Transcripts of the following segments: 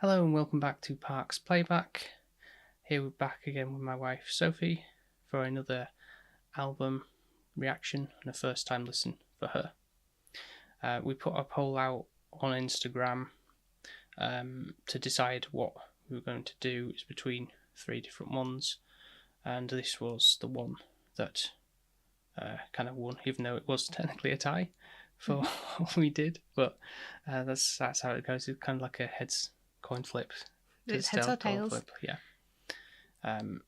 Hello and welcome back to Parks Playback. Here we're back again with my wife Sophie for another album reaction and a first time listen for her. We put a poll out on Instagram to decide what we were going to do. It's between three different ones, and this was the one that kind of won, even though it was technically a tie for what we did. But that's how it goes. It's kind of like a coin flip. It's heads or tails. Flip. Yeah. Do you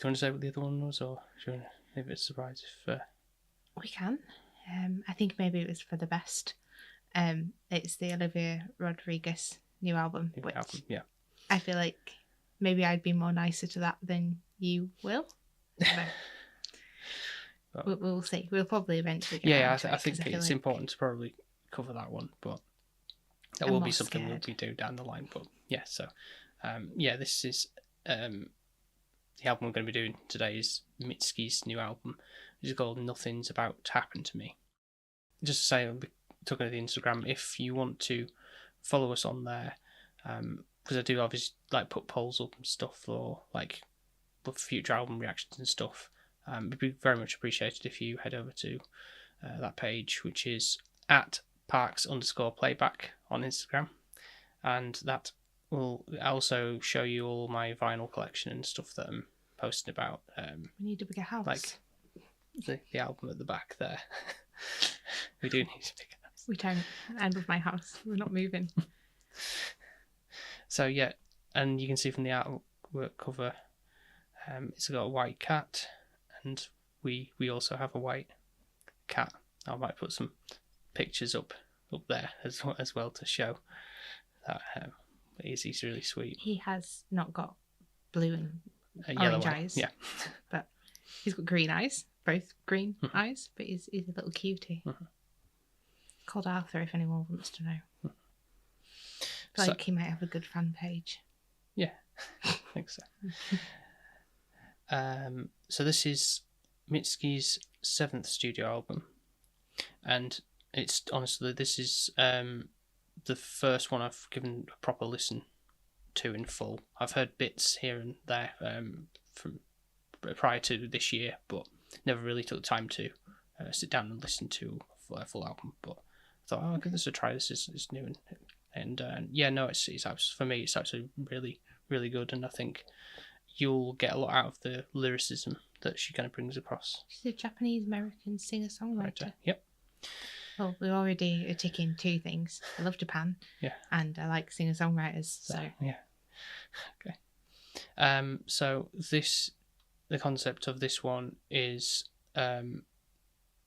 want to say what the other one was, or do you want to leave it a surprise if... We can. I think maybe it was for the best. It's the Olivia Rodriguez new album, yeah. I feel like maybe I'd be more nicer to that than you will. We'll see. We'll probably eventually get I think it's important to probably cover that one, but that will be something we'll do down the line. But yeah, so this is the album we're going to be doing today is Mitski's new album, which is called Nothing's About to Happen to Me. Just to say, I'll be talking to the Instagram if you want to follow us on there, because I do obviously like put polls up and stuff for like future album reactions and stuff. It'd be very much appreciated if you head over to that page, which is at Parks_Playback on Instagram, and that will also show you all my vinyl collection and stuff that I'm posting about. We need a bigger house. Like the album at the back there. We do need a bigger house. We don't. I love my house. We're not moving. So yeah, and you can see from the artwork cover, it's got a white cat, and we also have a white cat. I might put some pictures up there as well to show that he's really sweet. He has not got blue and yellow orange eyes, yeah, but he's got green eyes, both green eyes. But he's a little cutie. Called Arthur, if anyone wants to know. I feel like he might have a good fan page. Yeah, I think so. So this is Mitski's 7th studio album, and it's honestly, this is the first one I've given a proper listen to in full. I've heard bits here and there from prior to this year, but never really took the time to sit down and listen to a full album. But I thought, I'll give this a try. This is new, and it's for me, it's actually really, really good, and I think you'll get a lot out of the lyricism that she kind of brings across. She's a Japanese-American singer-songwriter. Yep. Well, we already are ticking two things. I love Japan. Yeah. And I like singer-songwriters, so... Yeah. Okay. So the concept of this one is telling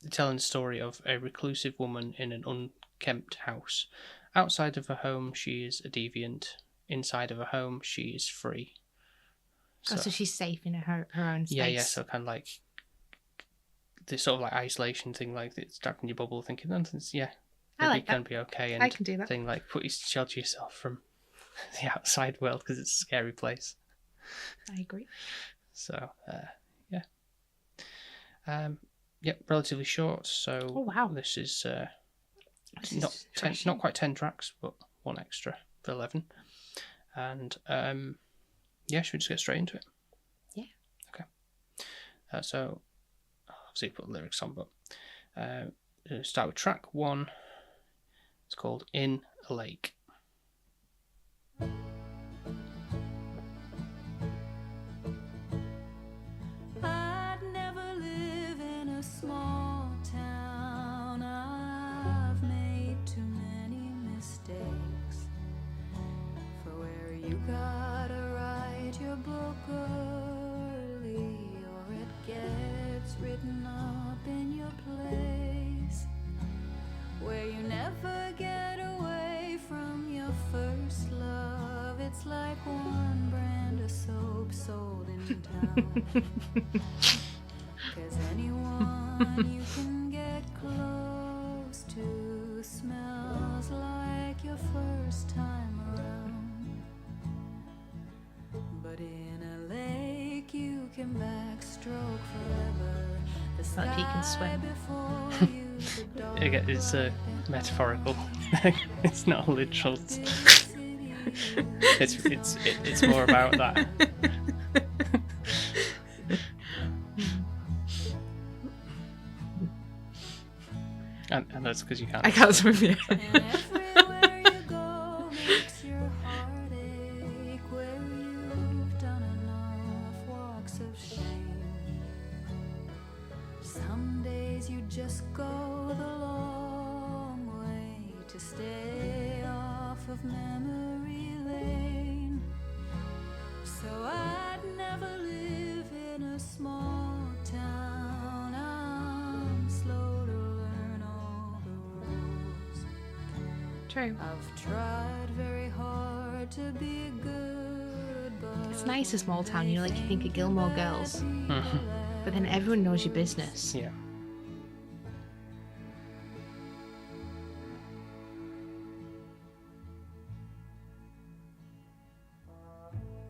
the story of a reclusive woman in an unkempt house. Outside of her home, she is a deviant. Inside of her home, she is free. So she's safe in her own space. Yeah. So kind of like this sort of like isolation thing, like it's trapped in your bubble, thinking nothing's can be okay. And I can do that. Thing like shelter yourself from the outside world because it's a scary place. I agree. So relatively short. So oh wow, this is not quite 10 tracks, but one extra for 11. And should we just get straight into it? Yeah. Okay. So, obviously put lyrics on, but start with track 1. It's called In a Lake. I'd never live in a small town. I've made too many mistakes. For where you gotta write your book early, or it gets written up in your place, where you never get away from your first love. It's like one brand of soap sold in town. 'Cause anyone you can get close to smells like your first time around. But in a lake you can backstroke forever. The sky like he can swim. before you, Again, it's a metaphorical. It's not literal. It's more about that. And that's because you can't. I can't swim yet. And everywhere you go makes your heart ache, where you've done enough walks of shame. Some days you just go the long way to stay off of memory lane. So I'd never live in a small town. I'm slow to learn all the rules. True. I've tried very hard to be good, but It's nice, a small town, you know, like you think of Gilmore Girls, but then everyone knows your business. Yeah.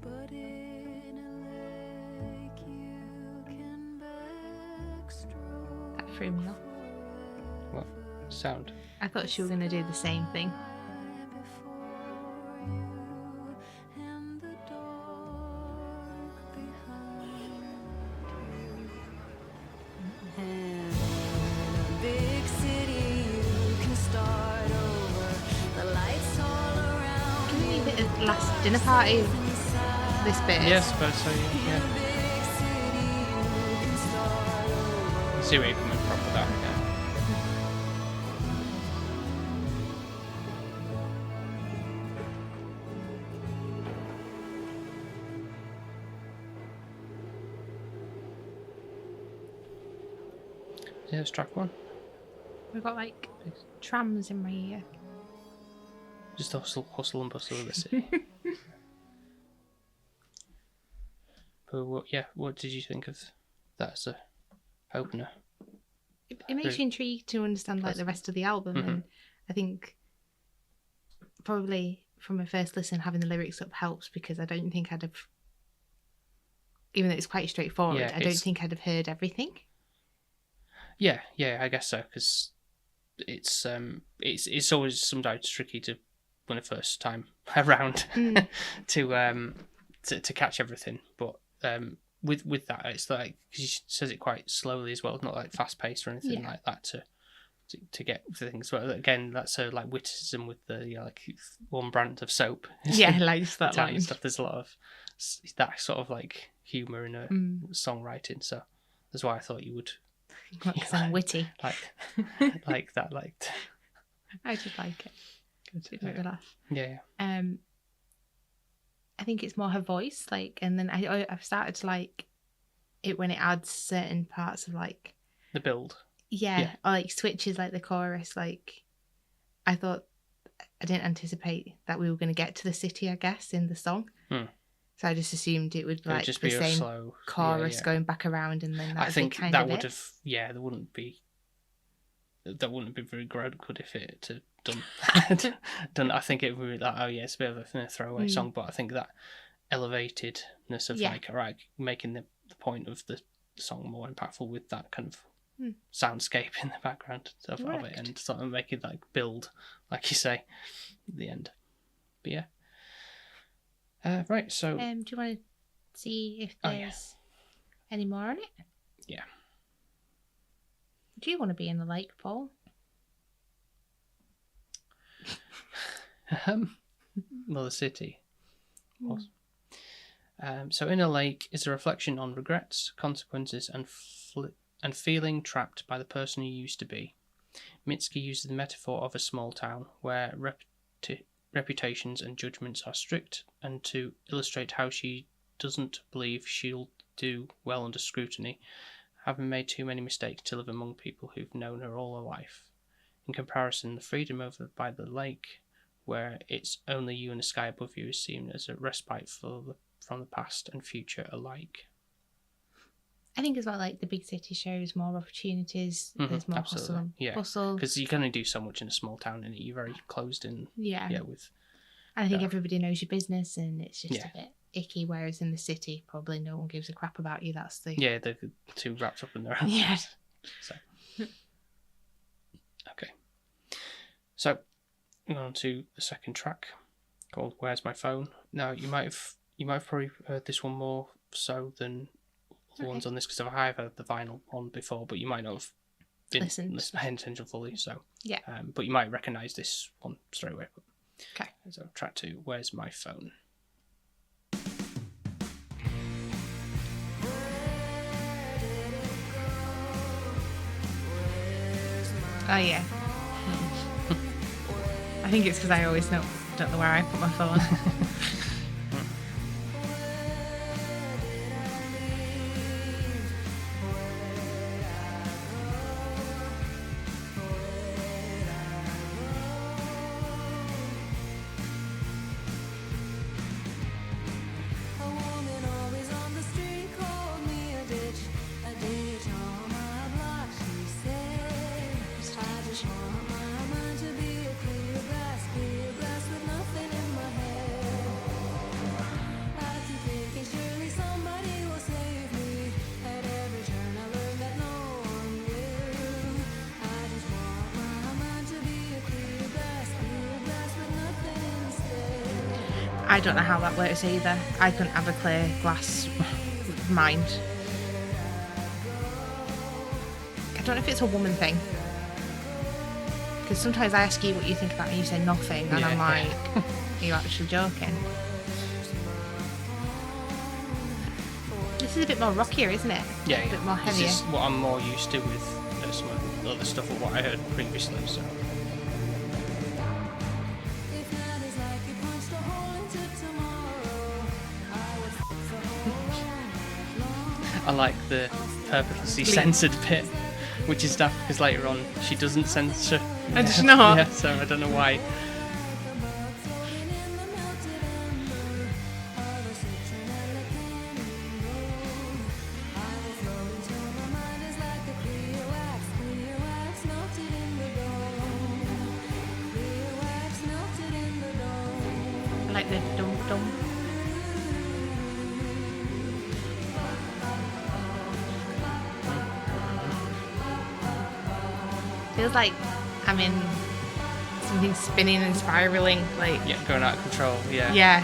But in a lake you can backstroke That threw me off. What sound? I thought she was going to do the same thing. before you and the dark behind you. And in a big city you can start over. The lights all around Can you leave it at last dinner party? This bit. Yeah, I suppose so. Yeah. big city you can start over. See where you're coming from with that. Yeah. Yeah, it's track 1. We've got like trams in my ear. Just hustle and bustle of the city. But what did you think of that as a opener? It makes you intrigued to understand like the rest of the album, and I think probably from a first listen having the lyrics up helps, because I don't think I'd have, even though it's quite straightforward, Yeah, I don't think I'd have heard everything. Yeah, I guess so, because it's always sometimes tricky to, when the first time around, to catch everything. But with that, it's like, because she says it quite slowly as well, not like fast paced or anything like that to get things. But again, that's a like witticism with the like one brand of soap. Yeah, I liked that Italian line. stuff. There's a lot of that sort of like humour in a songwriting, so that's why I thought you would. Because I'm witty. like that. I just like it. It made me laugh. Yeah. I think it's more her voice, like, and then I've started to like it when it adds certain parts of like The build. or like switches, like the chorus. Like, I thought, I didn't anticipate that we were going to get to the city, I guess, in the song. So I just assumed it would like just the be a same slow chorus going back around, and then I think kind that of would it. have. Yeah, that wouldn't be very good if it had done. I think it would be like, oh yeah, it's a bit of a throwaway song, but I think that elevatedness of like, all right, making the point of the song more impactful with that kind of soundscape in the background of it, and sort of make it like build, like you say, at the end. But yeah. Right, so do you want to see if there's any more on it? Yeah. Do you want to be in the lake, Paul? Well, the city was. So in a lake is a reflection on regrets, consequences, and feeling trapped by the person you used to be. Mitski uses the metaphor of a small town where reputations and judgments are strict, and to illustrate how she doesn't believe she'll do well under scrutiny, having made too many mistakes to live among people who've known her all her life. In comparison, the freedom over by the lake, where it's only you and the sky above you, is seen as a respite from the past and future alike. I think as well, like the big city shows more opportunities. There's more hustle and bustle. Because you can only do so much in a small town, and you're very closed in. With. And I think everybody knows your business, and it's just a bit icky. Whereas in the city, probably no one gives a crap about you. That's the they're too wrapped up in their own. Yeah. So. Okay. So, on to the second track, called "Where's My Phone." Now you might have probably heard this one more so than the ones on this, because I have heard the vinyl one before, but you might not have been paying attention fully. So yeah, but you might recognise this one straight away. Okay. So track 2, "Where's My Phone." Oh yeah. I think it's because I always don't know where I put my phone. I don't know how that works either. I couldn't have a clear glass mind. I don't know if it's a woman thing. Because sometimes I ask you what you think about it and you say nothing, and I'm like, are you actually joking? This is a bit more rockier, isn't it? Yeah, a bit more heavier. This is what I'm more used to with some of the other stuff of what I heard previously. So. I like the purposely censored bit, which is daft because later on she doesn't censor. I just not. Yeah, so I don't know why. I like the dum dum. Feels like I'm in something spinning and spiraling, like going out of control. Yeah. Yeah.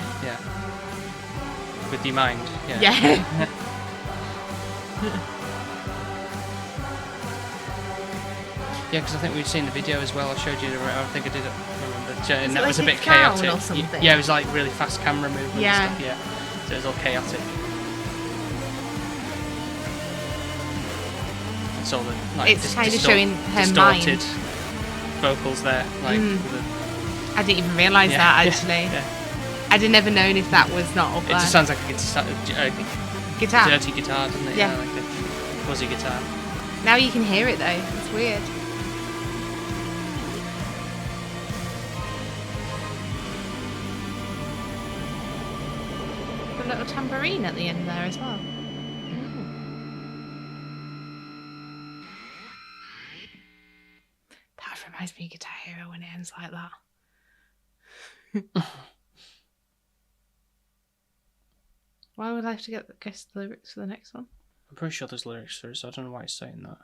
With your mind. Yeah. Yeah. Yeah, because I think we've seen the video as well. I showed you. I think I did it. And that like was a a bit clown chaotic. or something? Yeah, it was like really fast camera movement. Yeah. And stuff, yeah. So it was all chaotic. It's all the it's kind of showing her distorted mind. Vocals there, like. I didn't even realise that actually. Yeah. I'd never known if that was not up It there. just sounds like a Guitar. dirty guitar, doesn't it? Yeah. Like a fuzzy guitar. Now you can hear it though. It's weird. A little tambourine at the end there as well. That reminds me of Guitar Hero when it ends like that. Why would I have to guess the lyrics for the next one? I'm pretty sure there's lyrics for it, so I don't know why it's saying that.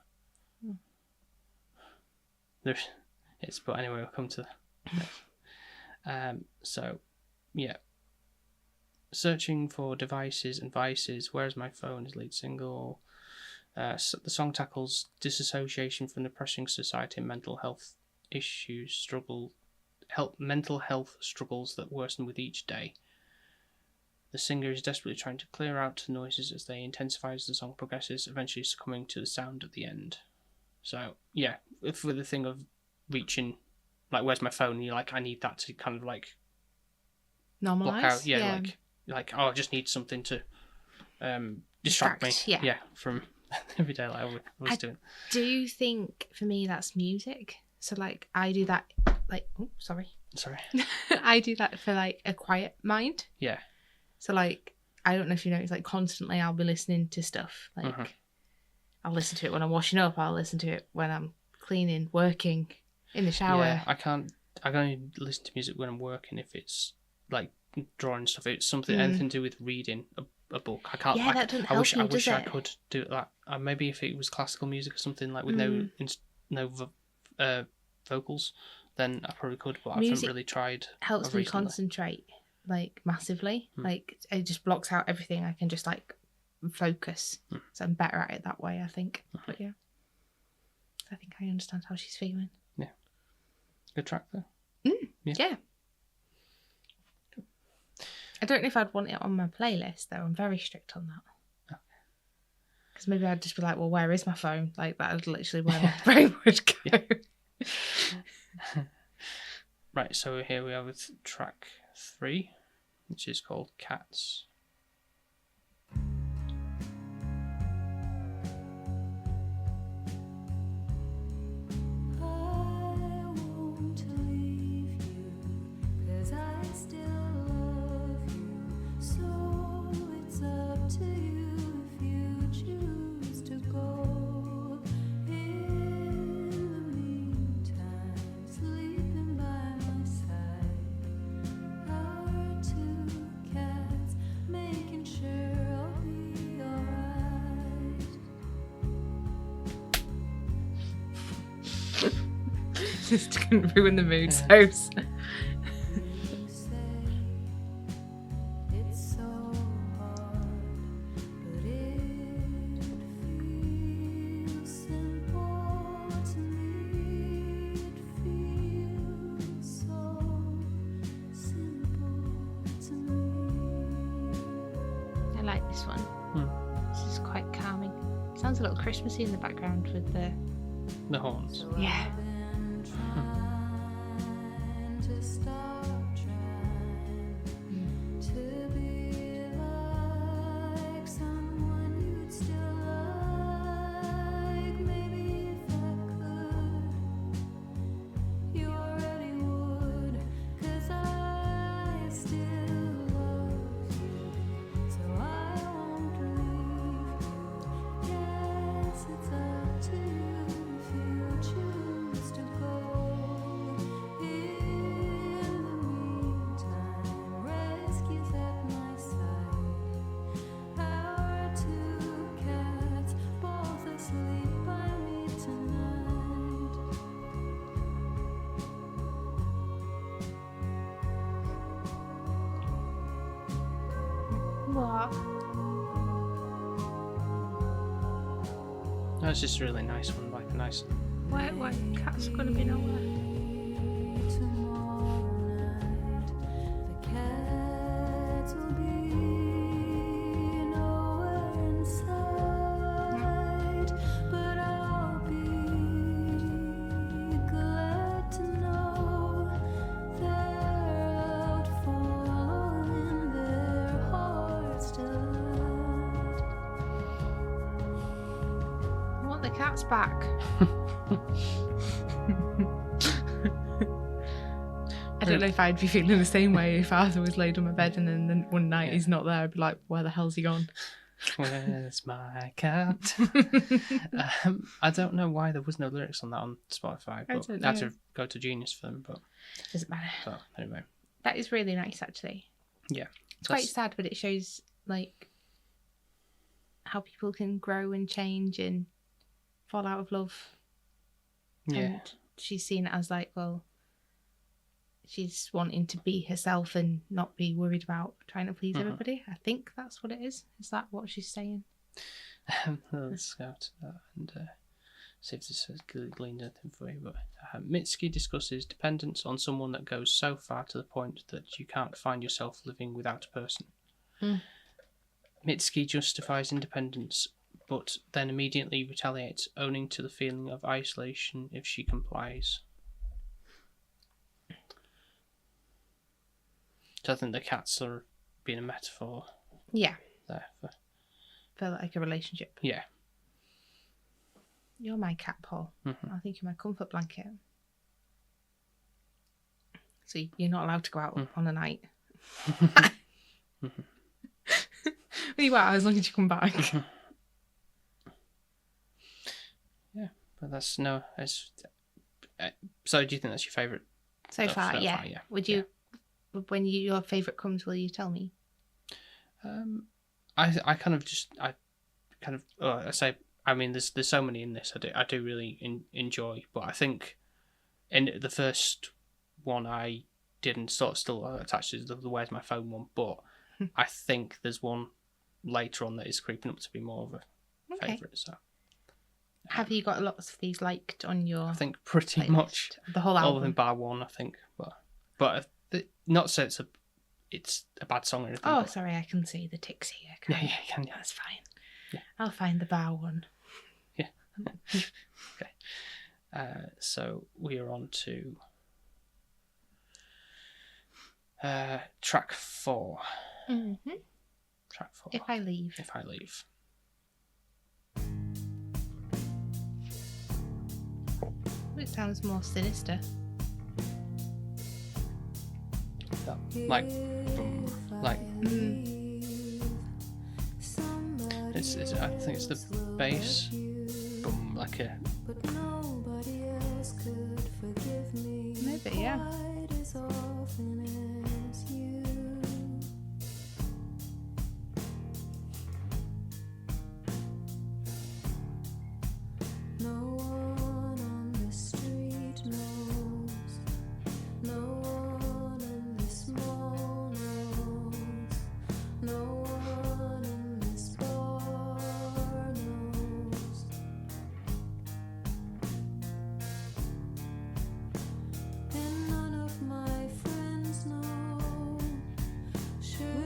But anyway, we'll come to that. So, yeah. Searching for devices and vices. Where's My Phone is lead single. The song tackles disassociation from the pressing society and mental health issues, mental health struggles that worsen with each day. The singer is desperately trying to clear out the noises as they intensify as the song progresses, eventually succumbing to the sound at the end. So, yeah, for the thing of reaching, like, where's my phone? You're like, I need that to kind of, like, normalise? Block out. Yeah, like, oh, I just need something to distract me. Yeah. From everyday life I was doing. Do you think, for me, that's music? So, like, I do that, like, oh, sorry. I do that for, like, a quiet mind. Yeah. So, like, I don't know if you know, it's like constantly I'll be listening to stuff. Like, I'll listen to it when I'm washing up. I'll listen to it when I'm cleaning, working, in the shower. Yeah, I can only listen to music when I'm working if it's, like, drawing stuff. It's something, anything to do with reading a book. I can't. Yeah, that doesn't help I you, wish does I it? could do that. Maybe if it was classical music or something, like, with no vocals, then I probably could, but I Music haven't really tried. Helps me concentrate, like, massively. Like, it just blocks out everything. I can just, like, focus. So I'm better at it that way, I think. But yeah, I think I understand how she's feeling. Yeah. Good track, though. Yeah. I don't know if I'd want it on my playlist, though. I'm very strict on that. Because maybe I'd just be like, well, where is my phone? Like, that is literally where my brain would go. Right, so here we are with track 3, which is called Cats. Just couldn't ruin the mood, so. I like this one. This is quite calming. Sounds a little Christmassy in the background with the horns. Yeah. What? No, it's just a really nice one, like a nice. What cat's gonna be nowhere? The cat's back. I don't know if I'd be feeling the same way if Arthur was laid on my bed and then one night he's not there. I'd be like, where the hell's he gone? Where's my cat? I don't know why there was no lyrics on that on Spotify. But I had to go to Genius for them, but doesn't matter. So anyway, that is really nice, actually. Yeah, it's quite sad, but it shows like how people can grow and change and fall out of love. Yeah, and she's seen it as like, well, she's wanting to be herself and not be worried about trying to please everybody. I think that's what it is. Is that what she's saying? Let's go to that and see if this has gleaned anything for you. But Mitski discusses dependence on someone that goes so far to the point that you can't find yourself living without a person. Mitski justifies independence, but then immediately retaliates, owning to the feeling of isolation if she complies. So I think the cats are being a metaphor. Yeah. There for like a relationship. Yeah. You're my cat, Paul. I think you're my comfort blanket. So you're not allowed to go out on a night. Well, you are, as long as you come back. Yeah, but that's no. It's, so, do you think that's your favourite? So far, yeah. Would you, when your favourite comes, will you tell me? I say. I mean, there's so many in this. I do really enjoy, but I think and the first one I did and sort of still attached to the Where's My Phone one, but I think there's one later on that is creeping up to be more of a favourite. So, have you got lots of these liked on your? I think pretty playlist? much The whole album. all of them bar one, I think. But not so it's a bad song or anything. Oh, sorry, I can see the ticks here. Yeah, you can. Yeah. That's fine. Yeah. I'll find the bar one. Yeah. Okay. So we are on to track 4. Mm-hmm. Track 4. If I Leave. If I Leave. It sounds more sinister. Like it's I think it's the bass, boom, like a. Maybe, yeah.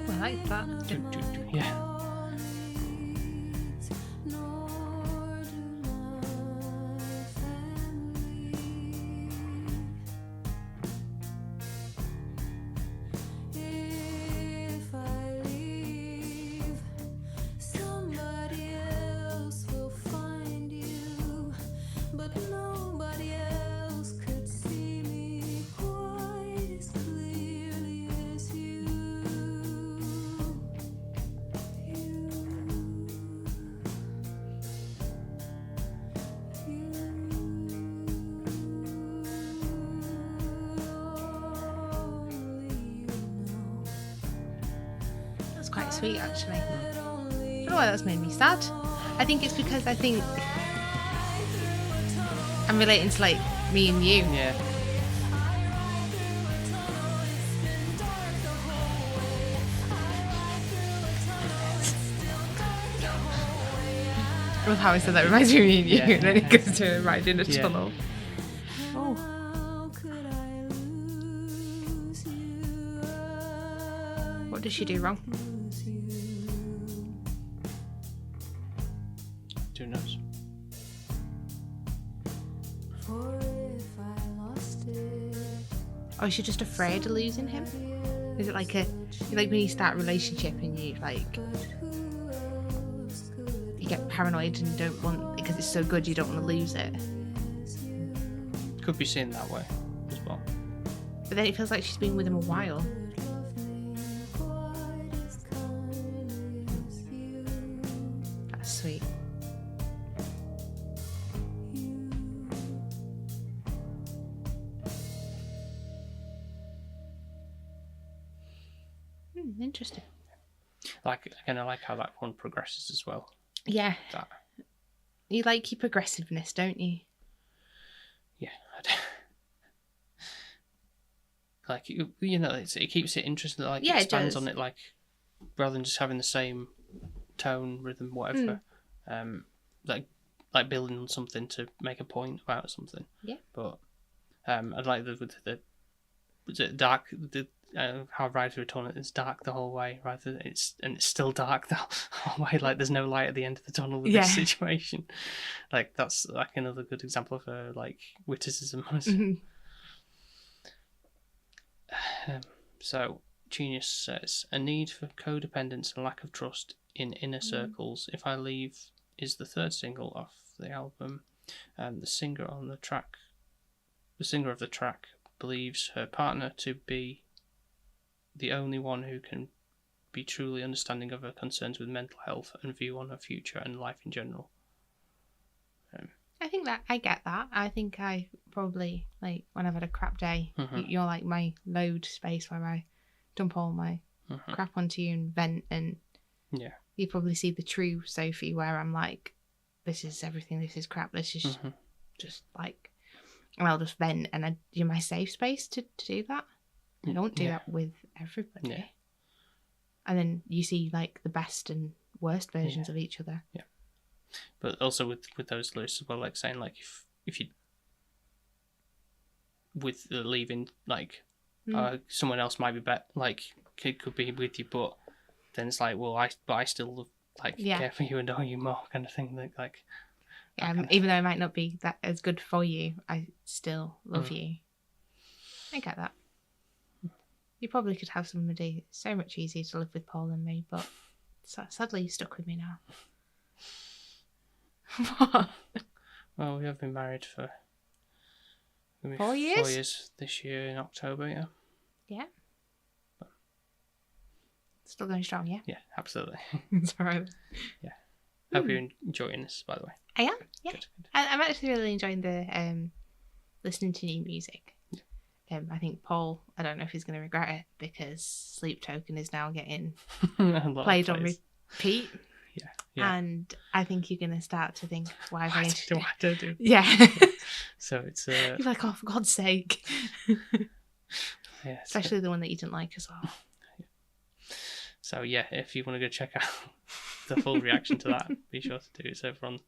I like that. Yeah. Quite sweet, actually. I don't know why that's made me sad. I think it's because I'm relating to like me and you. Yeah. I love how I said that reminds me of me and you, Yeah. and then it goes to riding a Yeah. tunnel. Oh. What did she do wrong? Who knows? Or is she just afraid of losing him? Is it like when you start a relationship and you get paranoid and don't want, because it's so good you don't want to lose it. Could be seen that way as well. But then it feels like she's been with him a while. That's sweet. Interesting. Like again, I like how that one progresses as well. Yeah. That. You like your progressiveness, don't you? Yeah. Like it keeps it interesting. Like Yeah, it expands it does. on it, like rather than just having the same tone, rhythm, whatever. Like building on something to make a point about something. Yeah. But I like the was it dark how Ride to Return it's dark the whole way rather than it's still dark the whole way, like there's no light at the end of the tunnel with this situation. Like that's like another good example of her like witticism. So Genius says a need for codependence and lack of trust in inner circles. If I Leave is the third single off the album, and the singer of the track believes her partner to be the only one who can be truly understanding of her concerns with mental health and view on her future and life in general. I think that I get that. I think I probably, like, when I've had a crap day, you're like my load space where I dump all my crap onto you and vent, and you probably see the true Sophie where I'm like, this is everything, this is crap, this is just like, and I'll just vent, and I do my safe space to do that. I don't do that with everybody. Yeah. And then you see like the best and worst versions of each other. Yeah. But also with those lists as well, like saying like if you with the leaving like someone else might be better, like could be with you, but then it's like, well, I still like care for you and know you more, kind of thing. Like even though I might not be that as good for you, I still love you. I get that. You probably could have somebody so much easier to live with Paul than me, but sadly you're stuck with me now. What? Well, we have been married for 4 years? 4 years this year in October, yeah. Yeah. Still going strong, yeah? Yeah, absolutely. Sorry. Yeah. Hope you're enjoying this, by the way. I am, yeah. Good. I'm actually really enjoying the listening to new music. Yeah. I think Paul, I don't know if he's going to regret it, because Sleep Token is now getting played on repeat. Yeah. And I think you're going to start to think, why have I do? Yeah. So it's... You're like, oh, for God's sake. Yeah, especially the one that you didn't like as well. So yeah, if you want to go check out the full reaction to that, be sure to do it. It's over on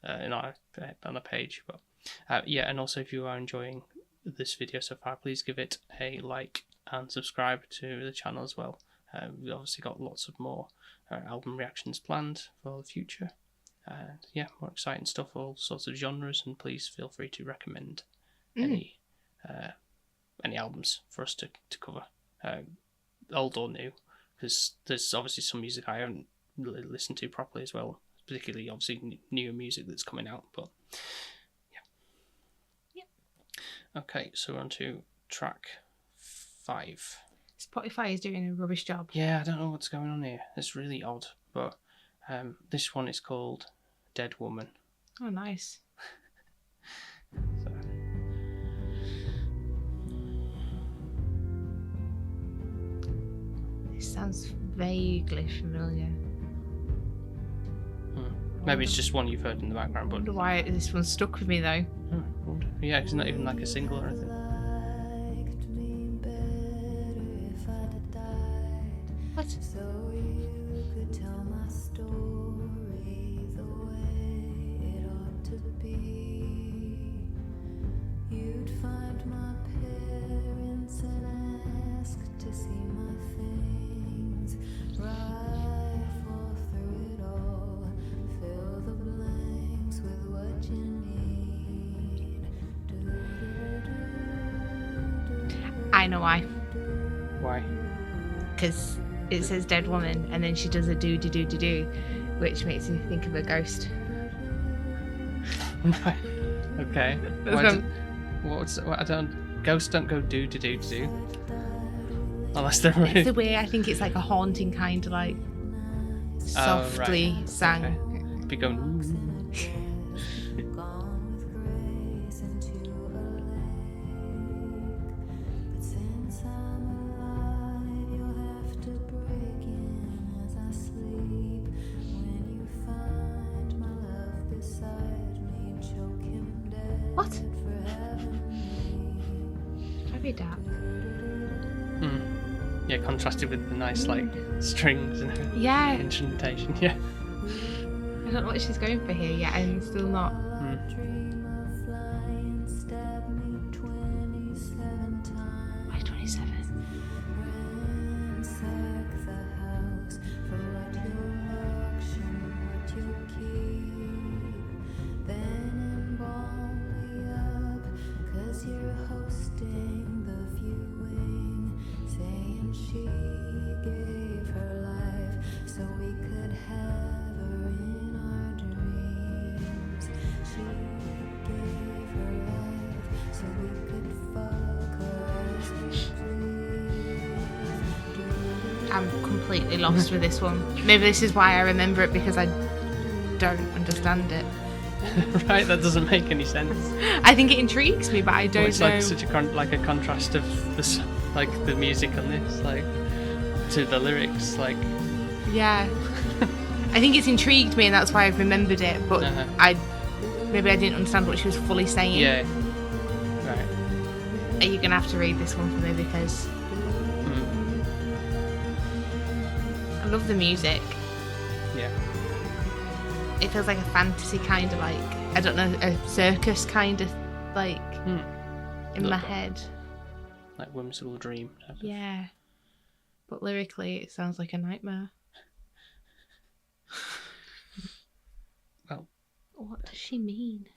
the page. But yeah, and also if you are enjoying this video so far, please give it a like and subscribe to the channel as well. We've obviously got lots of more album reactions planned for the future. Yeah, more exciting stuff, all sorts of genres, and please feel free to recommend any albums for us to cover, old or new, because there's obviously some music I haven't really listened to properly as well, particularly obviously newer music that's coming out. But yeah. Okay, so we're on to track 5. Spotify is doing a rubbish job. Yeah, I don't know what's going on here. It's really odd, but this one is called Dead Woman. Oh, nice. So. This sounds vaguely familiar. Maybe it's just one you've heard in the background, but... I wonder why this one stuck with me, though. Yeah, it's not even like a single or anything. What? So you could tell my story the way it ought to be. You'd find my parents and ask to see my things. Rifle through it all, fill the blanks with what you need. I know why. Why? Because it says dead woman, and then she does a do, which makes me think of a ghost. Right. Okay. Ghosts don't go do. Unless they're really... It's the way I think it's like a haunting kind of like softly sang. Okay. Be going... What? Very dark. Yeah, contrasted with the nice like strings and instrumentation. Yeah. I don't know what she's going for here yet. I'm still not. Why 27? I'm completely lost with this one. Maybe this is why I remember it, because I don't understand it. Right, that doesn't make any sense. I think it intrigues me, but I don't know. It's like such a contrast of this, like the music on this, like to the lyrics, like. Yeah. I think it's intrigued me, and that's why I've remembered it. But maybe I didn't understand what she was fully saying. Yeah. Are you gonna have to read this one for me because I love the music. Yeah. It feels like a fantasy kind of like, I don't know, a circus kind of like in my head. Like whimsical dream. Yeah. But lyrically, it sounds like a nightmare. Well, what does she mean?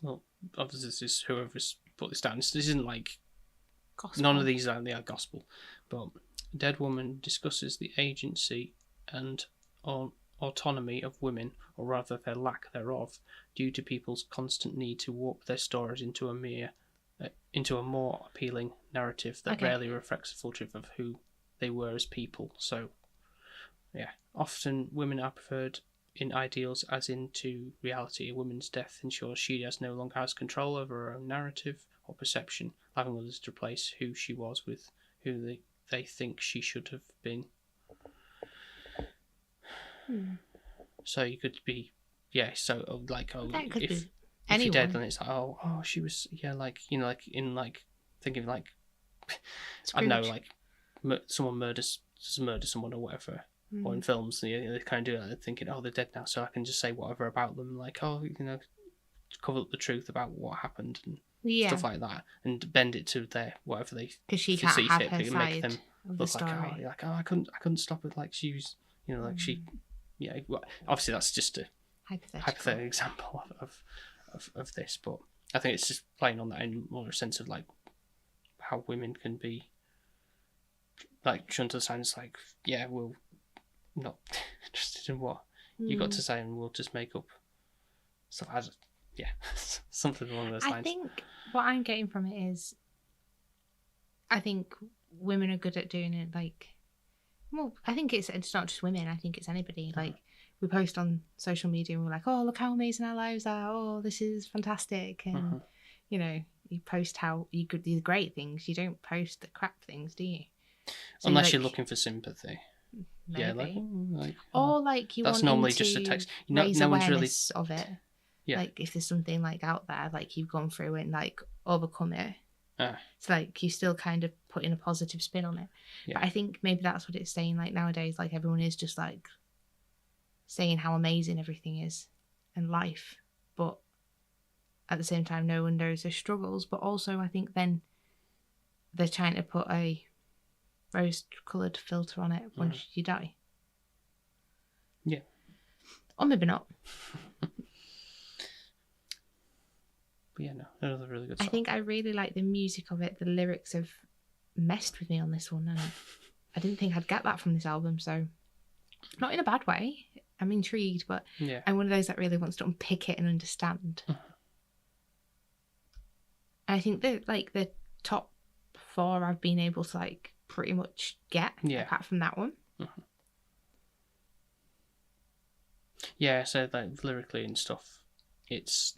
Well, obviously, this is whoever's put this down. This isn't like Gospel. None of these are gospel, but a dead woman discusses the agency and autonomy of women, or rather their lack thereof, due to people's constant need to warp their stories into a more appealing narrative that rarely reflects the full truth of who they were as people. So, yeah, often women are preferred in ideals as into reality. A woman's death ensures she no longer has control over her own narrative or perception, allowing others to replace who she was with who they think she should have been. So you could be, so like, if you're dead, then it's like, she was, like thinking like, I don't know, like someone murders someone or whatever. Or in films, they kind of do that. They're thinking, they're dead now, so I can just say whatever about them, like, cover up the truth about what happened and stuff like that, and bend it to their whatever they. Because she can't have her side of the story. Like, I couldn't stop it. Like she was, like she, Well, obviously, that's just a hypothetical example of this, but I think it's just playing on that in more a sense of like how women can be like shown to the signs, like, we'll not interested in what you got to say, and we'll just make up stuff. Something along those lines. I think what I'm getting from it is, I think women are good at doing it. Like, well, I think it's not just women. I think it's anybody. Like, we post on social media and we're like, oh, look how amazing our lives are. Oh, this is fantastic. And you post how you could do the great things. You don't post the crap things, do you? So unless you're looking for sympathy. Maybe. Yeah, like or like you that's want normally to just a text. raise no one's awareness really of it. Yeah. Like if there's something like out there, like you've gone through and like overcome it. It's like you still kind of put in a positive spin on it. But I think maybe that's what it's saying. Like nowadays, like everyone is just like saying how amazing everything is and life, but at the same time, no one knows their struggles. But also, I think then they're trying to put a rose-coloured filter on it once you die. Yeah. Or maybe not. But another really good song. I think I really like the music of it. The lyrics have messed with me on this one, and I didn't think I'd get that from this album, so not in a bad way. I'm intrigued, but I'm one of those that really wants to unpick it and understand. I think that like the top 4 I've been able to like pretty much get, apart from that one. Yeah, so like lyrically and stuff, it's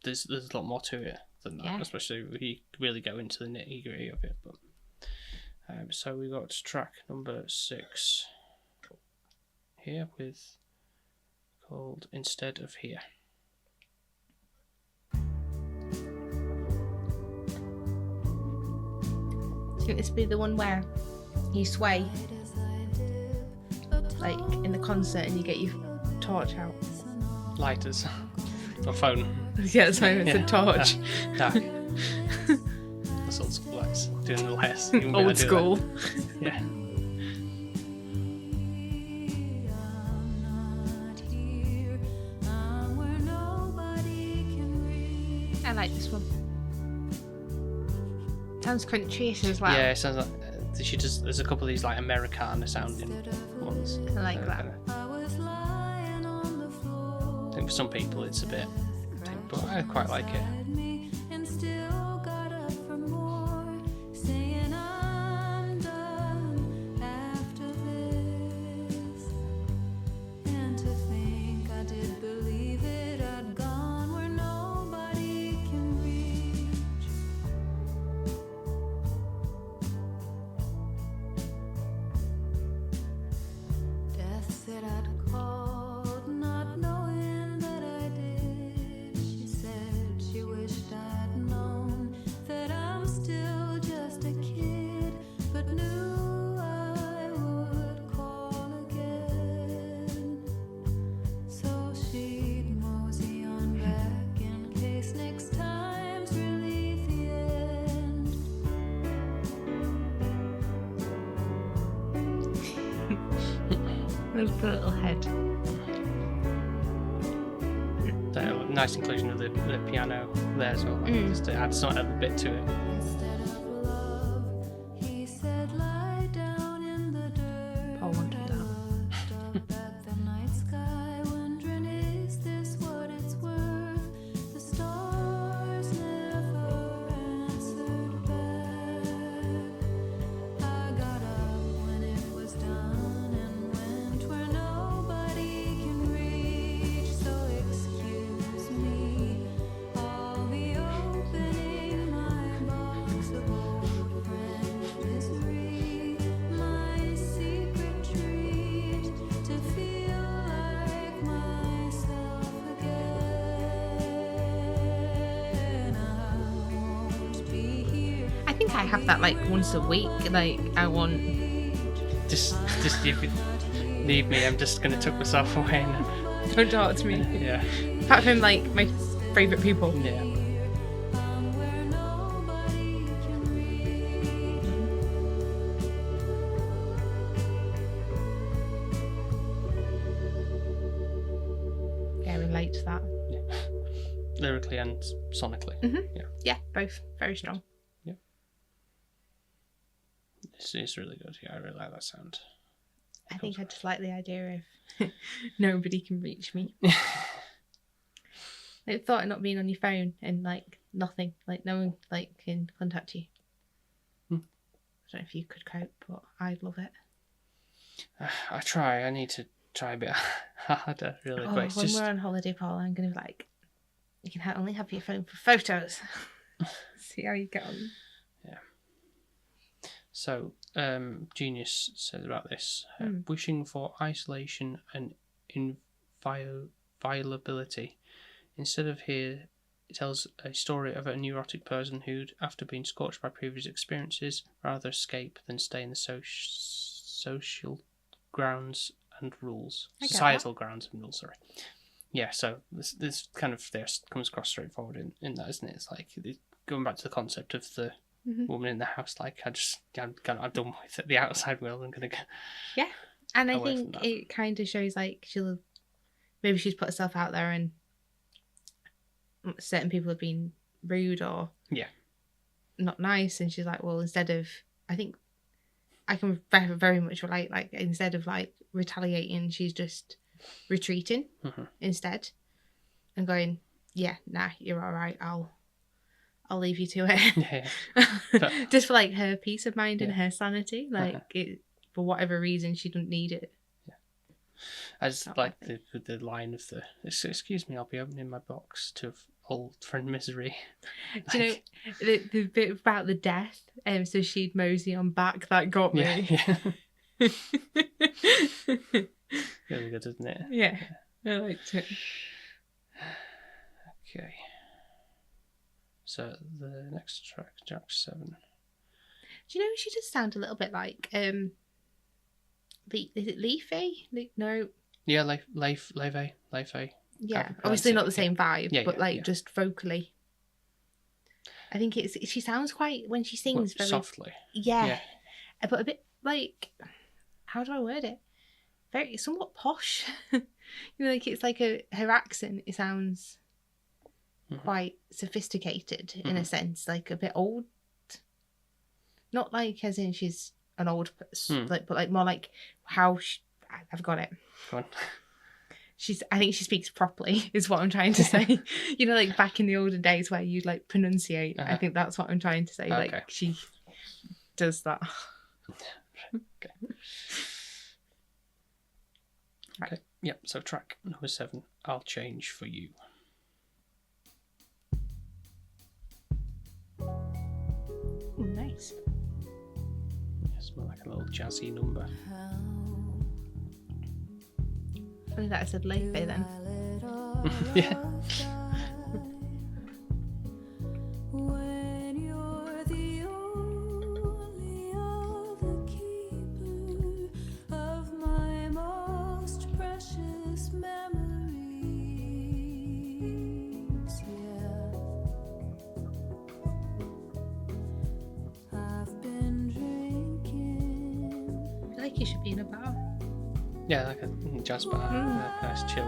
there's a lot more to it than that, especially if you really go into the nitty gritty of it. But so we got track number 6 here called Instead of Here. I think this would be the one where you sway like in the concert and you get your torch out. Lighters. Or phone. Yeah, it's a torch. Dark. That's old school lights. Doing the lights. Old school. Yeah. I like this one. Sounds country-ish as well. Yeah, it sounds like there's a couple of these like Americana sounding ones. I like that. I think for some people it's a bit, but I quite like it. Not knowing that I did, she said she wished Let's put a little head. So, nice inclusion of the piano there as well, just to add some other bit to it. Instead of love, he said, lie down in the dirt. Paul won't do that. Looked up at the night sky, wondering, is this what it's worth? The stars never answered back. I got up when it was done and went where nobody can reach. So excuse me, I'll be opening my box of old friend misery, my secret treat to feel like myself again. I won't be here. I think I have that like once a week. Like I want. Just if you leave me, I'm just gonna tuck myself away now. Don't talk to me. Yeah. Apart from like my favourite people. Yeah. Where nobody can reach. Yeah, I relate to that. Lyrically and sonically. Yeah. Yeah, both very strong. It's really good. Yeah, I really like that sound. I think I just like the idea of nobody can reach me. The thought of not being on your phone and like nothing, like no one like can contact you. I don't know if you could cope, but I'd love it. I try. I need to try a bit harder, really. Oh, But it's when just we're on holiday, Paul, I'm gonna be like, you can only have your phone for photos. See how you get on. so. Genius says about this: wishing for isolation and inviolability. Instead of here, it tells a story of a neurotic person who'd, after being scorched by previous experiences, rather escape than stay in the social grounds and rules. Societal grounds and rules, sorry. Yeah, so this kind of comes across straightforward in that, isn't it? It's like going back to the concept of the woman in the house, like I'm done with it. The outside world, I'm gonna go. Yeah, and I away think from that. it kind of shows like she's put herself out there and certain people have been rude or not nice, and she's like, well, instead of, I think I can very, very much relate, like instead of like retaliating, she's just retreating instead and going, yeah, nah, you're all right, I'll leave you to it. Yeah. Just for like her peace of mind and her sanity, like it, for whatever reason she doesn't need it. I just like the line of the excuse me, I'll be opening my box to old friend misery. Do you know the bit about the death? So she'd mosey on back. That got me. Yeah. Really good, isn't it? Yeah, I liked it. Okay. So the next track, Jack 7. Do you know she does sound a little bit like is it Leafy? No. Yeah, Leif. Yeah, obviously not the same vibe, but like yeah. just vocally. I think she sounds quite, when she sings, very softly. Yeah, but a bit like, how do I word it? Very somewhat posh. You know, like it's like her accent. It sounds quite sophisticated in a sense, like a bit old. Not like as in she's an old person, like, but like more like how I've got it. Go on. I think she speaks properly, is what I'm trying to say. You know, like back in the olden days where you'd like pronunciate. I think that's what I'm trying to say. Okay. Like she does that. Okay. Okay. Yep. So track number 7, I'll Change for You. Oh, nice. It's more like a little jazzy number. Funny that I said Lefe then. Yeah. When you're the only other keeper of my most precious memories, yeah. I've been drinking. I feel like you should be in a bar. Yeah, like a jazz bar, like a nice chill.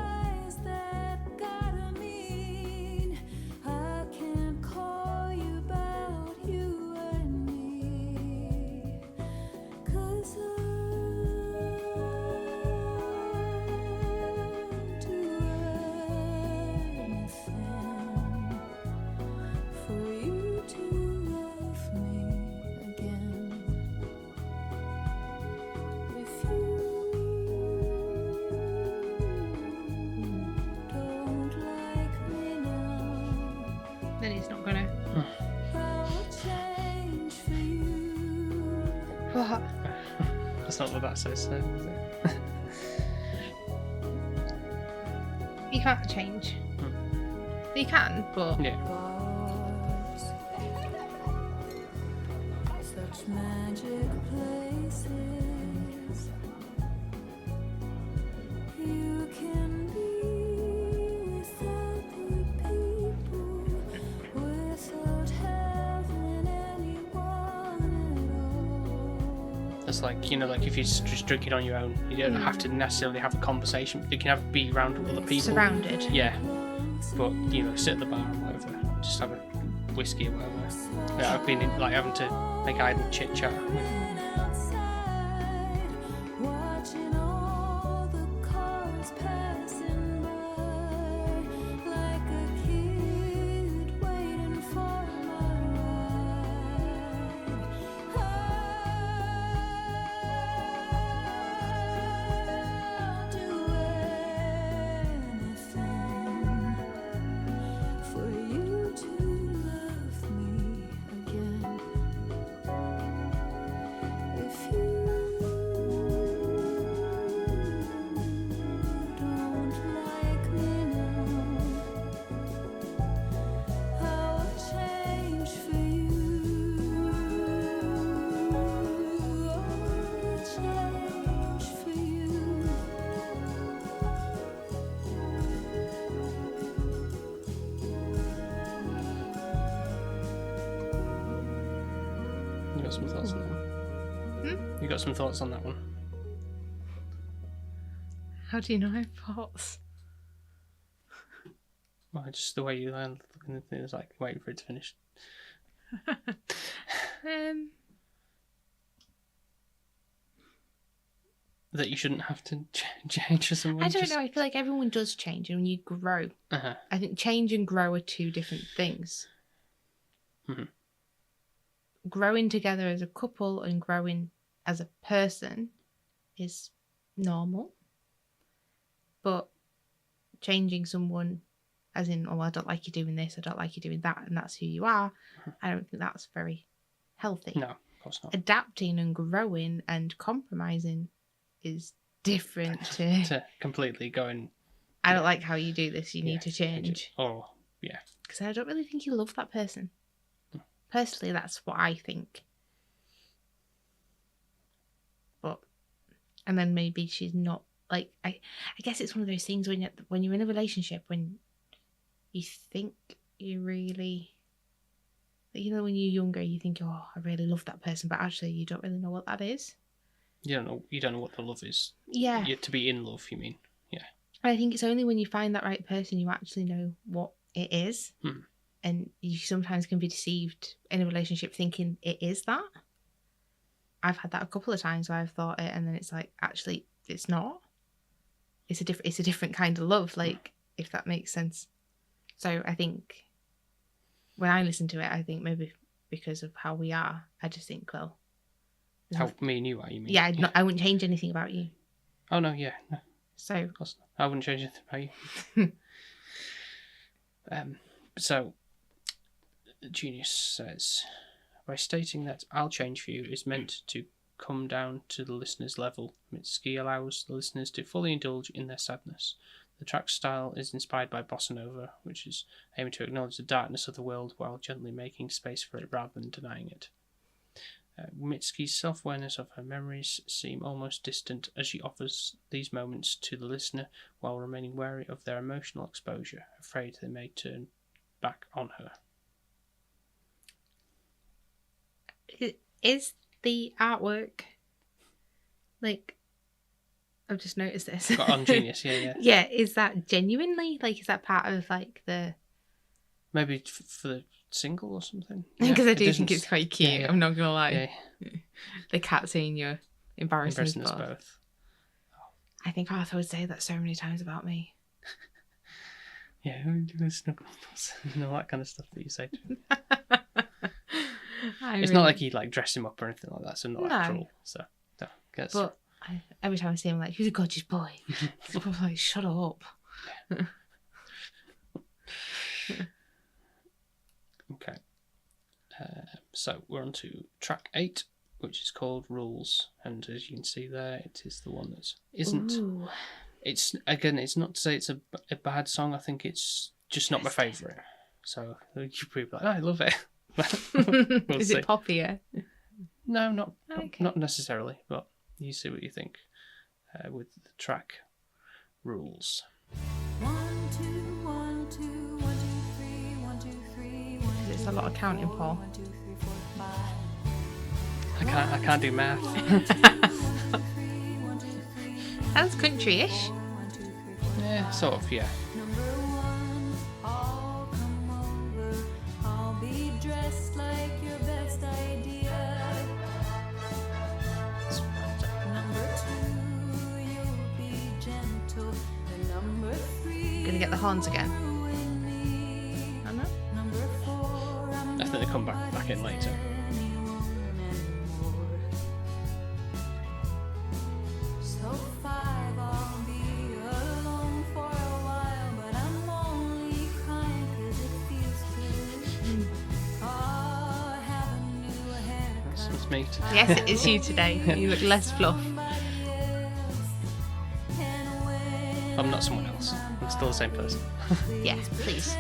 Is that gotta mean I can't call you about you and me? 'Cause I'd do anything for you to love me again. If you don't like me now, Then he's not gonna. I'll change for you. What? That's not what that says, though, is it? You can't change. You can, but Yeah. Bars, such magic places. You can be without the people, without having anyone at all. It's like, like if you're just drinking on your own, you don't have to necessarily have a conversation. You can be around other people. surrounded. Yeah. But, sit at the bar or whatever, just have a whiskey or whatever. Yeah, I've been having to make idle chit chat. Outside, watching all the cars passing by, like a kid waiting for my ride. I'll do anything for you to love me again. If you don't like me now, I'll change for you. I'll change for you. You got some thoughts on that one? You got some thoughts on that one? How do you know I have thoughts? Well, just the way you land looking at things, like waiting for it to finish. That you shouldn't have to change for someone. I don't know. I feel like everyone does change, and when you grow, Uh-huh. I think change and grow are two different things. Mhm. Growing together as a couple and growing as a person is normal, but changing someone, as in, oh, I don't like you doing this, I don't like you doing that, and that's who you are, I don't think that's very healthy. No, of course not. Adapting and growing and compromising is different to, To completely going. I don't like how you do this, you need to it. change. Oh, yeah. Because I don't really think you love that person. Personally, that's what I think. But, and then maybe she's not, like, I guess it's one of those things when you're in a relationship, when you think you really, when you're younger, you think, oh, I really love that person, but actually you don't really know what that is. You don't know what the love is. Yeah. To be in love, you mean? Yeah. And I think it's only when you find that right person you actually know what it is. And you sometimes can be deceived in a relationship thinking it is that. I've had that a couple of times where I've thought it, and then it's like, actually, it's not. It's a different kind of love, like, if that makes sense. So I think when I listen to it, I think maybe because of how we are, I just think, well, How me and you are, you mean? yeah, I wouldn't change anything about you. Oh no, yeah, no. So Of course not. I wouldn't change anything about you. So, Genius says, by stating that I'll change for you is meant to come down to the listener's level. Mitski allows the listeners to fully indulge in their sadness. The track's style is inspired by bossa nova, which is aiming to acknowledge the darkness of the world while gently making space for it rather than denying it. Mitski's self-awareness of her memories seem almost distant as she offers these moments to the listener while remaining wary of their emotional exposure, afraid they may turn back on her. is the artwork, like, I've just noticed this. Got on Genius, yeah. Yeah, is that genuinely, like, is that part of, like, the... Maybe for the single or something? Because Yeah, I do think it's quite cute, yeah. I'm not going to lie. Yeah. The cat saying you're embarrassing us both. I think Arthur would say that so many times about me. Yeah, who doing snuggles and all that kind of stuff that you say to him. It's not like he'd like dress him up or anything like that, so not like cruel. So, no, guess. But every time I see him, I'm like, he's a gorgeous boy. He's probably like, shut up. Yeah. Okay. So we're on to track 8, which is called Rules, and as you can see there, it is the one that isn't. Ooh. It's not to say it's a bad song. I think it's just not my favourite. So you're probably like, oh, I love it. We'll is see. it poppier? No, not necessarily. But you see what you think with the track Rules. 1, 2, 1, 2, 1, 2, 3, 1, 2, 3, 1, 2, it's a lot of counting, Paul. 1, 2, 3, 4, 5. I can't do math. Sounds country-ish. Yeah, sort of, yeah. Number 1, I'll come over. I'll be dressed like your best idea. Number 2, you'll be gentle. And number 3, Gonna get the horns again. I know. Number 4, I think they come back in later. Meet. Yes, it is you today. You look less fluff. I'm not someone else. I'm still the same person. Yeah, please.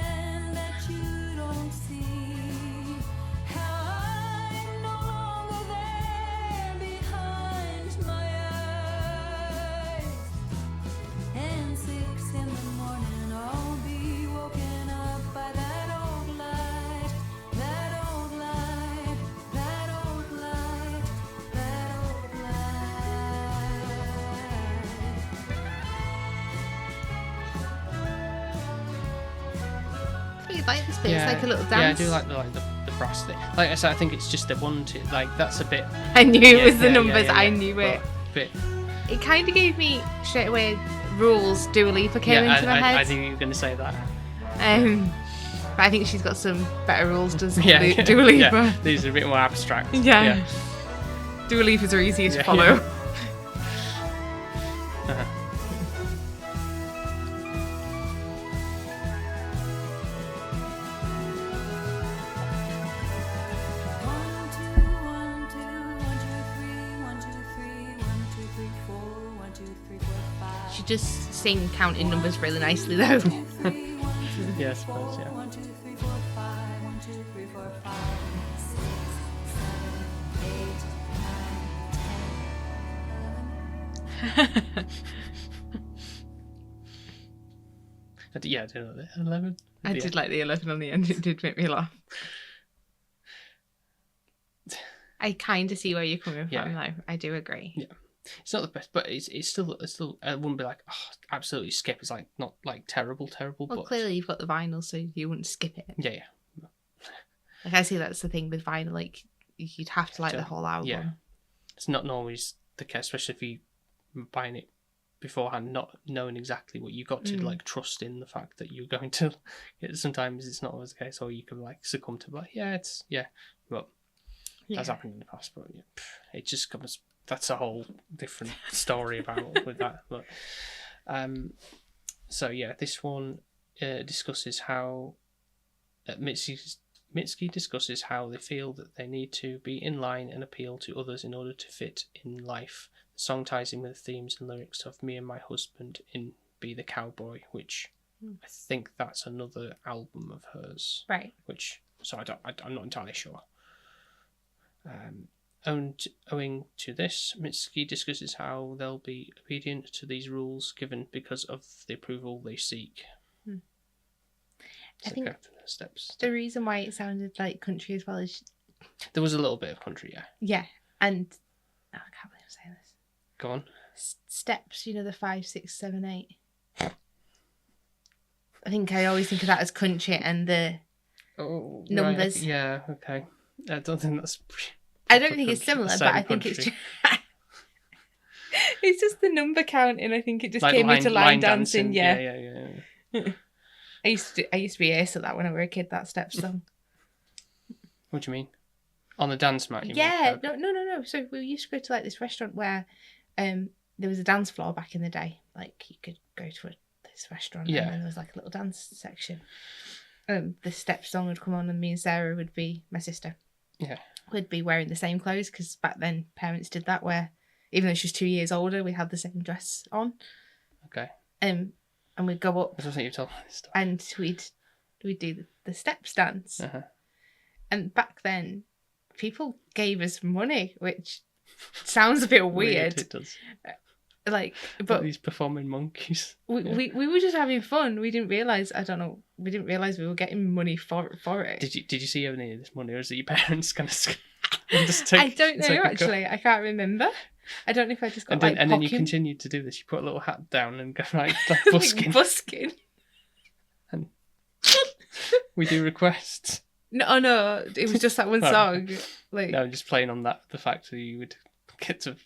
Like this bit, it's like a little dance. Yeah, I do like the brass thing. Like I said, I think it's just the one, two, like that's a bit. I knew it was the numbers. I knew it. But it kind of gave me straight away Rules. Dua Lipa came into my head. I knew you were going to say that. But I think she's got some better rules. Does Dua Lipa? Yeah, these are a bit more abstract. Yeah. Dua Lipa's are easier to follow. Yeah. Just sing counting numbers really nicely though. Yeah, I suppose, yeah. 1, 2, 3, 4, 5, 1, 2, 3, 4, 5, 6, 7, 8, 9, 10. Yeah, I did like the 11. I did like the 11 on the end. It did make me laugh. I kind of see where you're coming from though. I do agree. Yeah. It's not the best, but it's still. I wouldn't be like, oh, absolutely skip. It's like not like terrible. Well, but clearly you've got the vinyl, so you wouldn't skip it. Yeah. Like I see that's the thing with vinyl. Like you'd have to like the whole album. Yeah, it's not always the case, especially if you're buying it beforehand, not knowing exactly what you got to like trust in the fact that you're going to. Sometimes it's not always the case, or you can like succumb to like, but that's happened in the past. But it just comes. That's a whole different story about with that. But so yeah, this one discusses how Mitski discusses how they feel that they need to be in line and appeal to others in order to fit in life. The song ties in with the themes and lyrics of Me and My Husband in Be the Cowboy, which I think that's another album of hers. Right. Which I'm not entirely sure. Owing to this, Mitski discusses how they'll be obedient to these rules given because of the approval they seek. I think steps. The reason why it sounded like country as well is... There was a little bit of country, yeah. Yeah, and... Oh, I can't believe I'm saying this. Go on. steps, you know, the 5, 6, 7, 8. I think I always think of that as country and the numbers. Right. Yeah, okay. I don't think that's... I don't think it's similar, but I think it's just... It's just the number counting. I think it just came into line dancing. Yeah. I used to be ace at that when I was a kid, that step song. What do you mean? On the dance mat, you mean? Okay. No. So we used to go to like this restaurant where there was a dance floor back in the day. Like you could go to this restaurant and then there was like a little dance section. The step song would come on and me and Sarah would be, my sister, would be wearing the same clothes because back then parents did that where even though she's 2 years older, we had the same dress on. Okay. And we'd go up. I don't think you've told me this stuff. And we'd do the steps dance. Uh-huh. And back then, people gave us money, which sounds a bit weird. It does. But these performing monkeys. We were just having fun. We didn't realise. We didn't realise we were getting money for it. Did you see any of this money, or is it your parents kind of? I don't know actually. I can't remember. I don't know if I just got and then you continued to do this. You put a little hat down and go like busking. Busking. And we do requests. No, it was just that one song. No, just playing on that. The fact that you would get to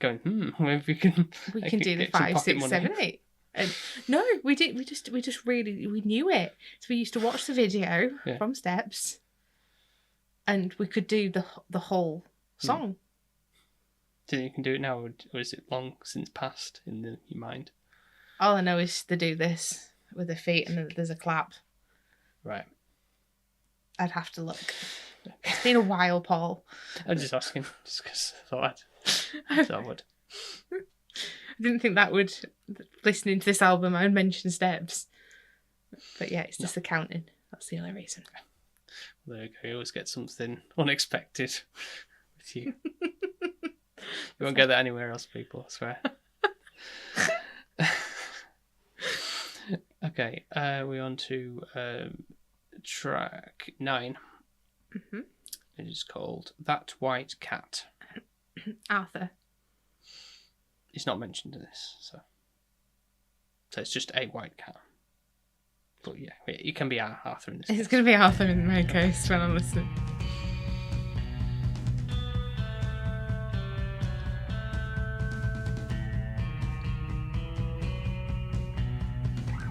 going. Maybe we can do the 5, 6, 7, 8. And no, we did. We just really knew it. So we used to watch the video from Steps, and we could do the whole song. Do you think you can do it now, or is it long since passed in your mind? All I know is to do this with the feet, and then there's a clap. Right. I'd have to look. It's been a while, Paul. I'm just asking, just because I thought I would. I didn't think that would, listening to this album, I'd mention Steps. But yeah, it's just the counting. That's the only reason. There you go. You always get something unexpected with you. You won't get that anywhere else, people, I swear. Okay, we're on to track 9. Mm-hmm. It is called That White Cat. Arthur. It's not mentioned in this, so it's just a white cat. But yeah, it can be Arthur in this case. It's going to be Arthur in my case when I'm listening.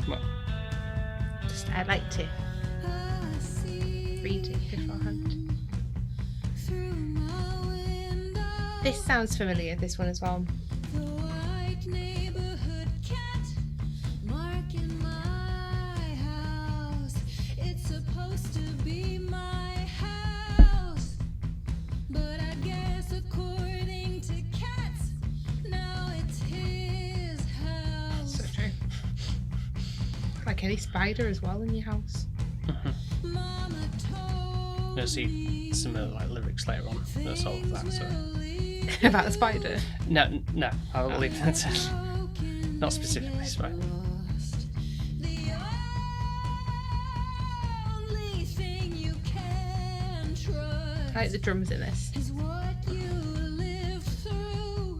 Well, I'd like to read it beforehand. This sounds familiar, this one as well. The white neighborhood cat marking my house. It's supposed to be my house, but I guess according to cats, now it's his house. So true. Like any spider as well in your house. Mama told you'll see some lyrics later on that solve that. So about a spider? No, I'll leave that to not specifically spider. the only thing you can trust. I like the drums in this. Is what you live through.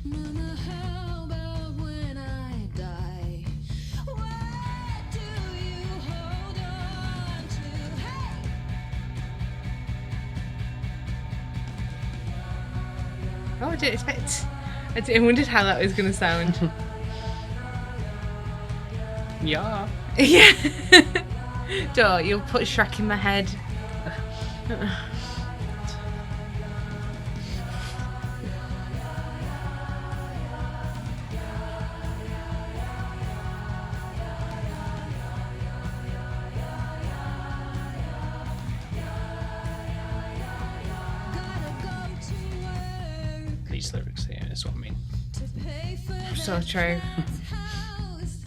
Mama, how about when I die? What do you hold on to? Hey! Oh, I didn't expect. I wondered how that was going to sound. Yeah. Yeah. Don't, you'll put Shrek in my head. Gotta go to work These lyrics here is what I mean. to pay for So true. house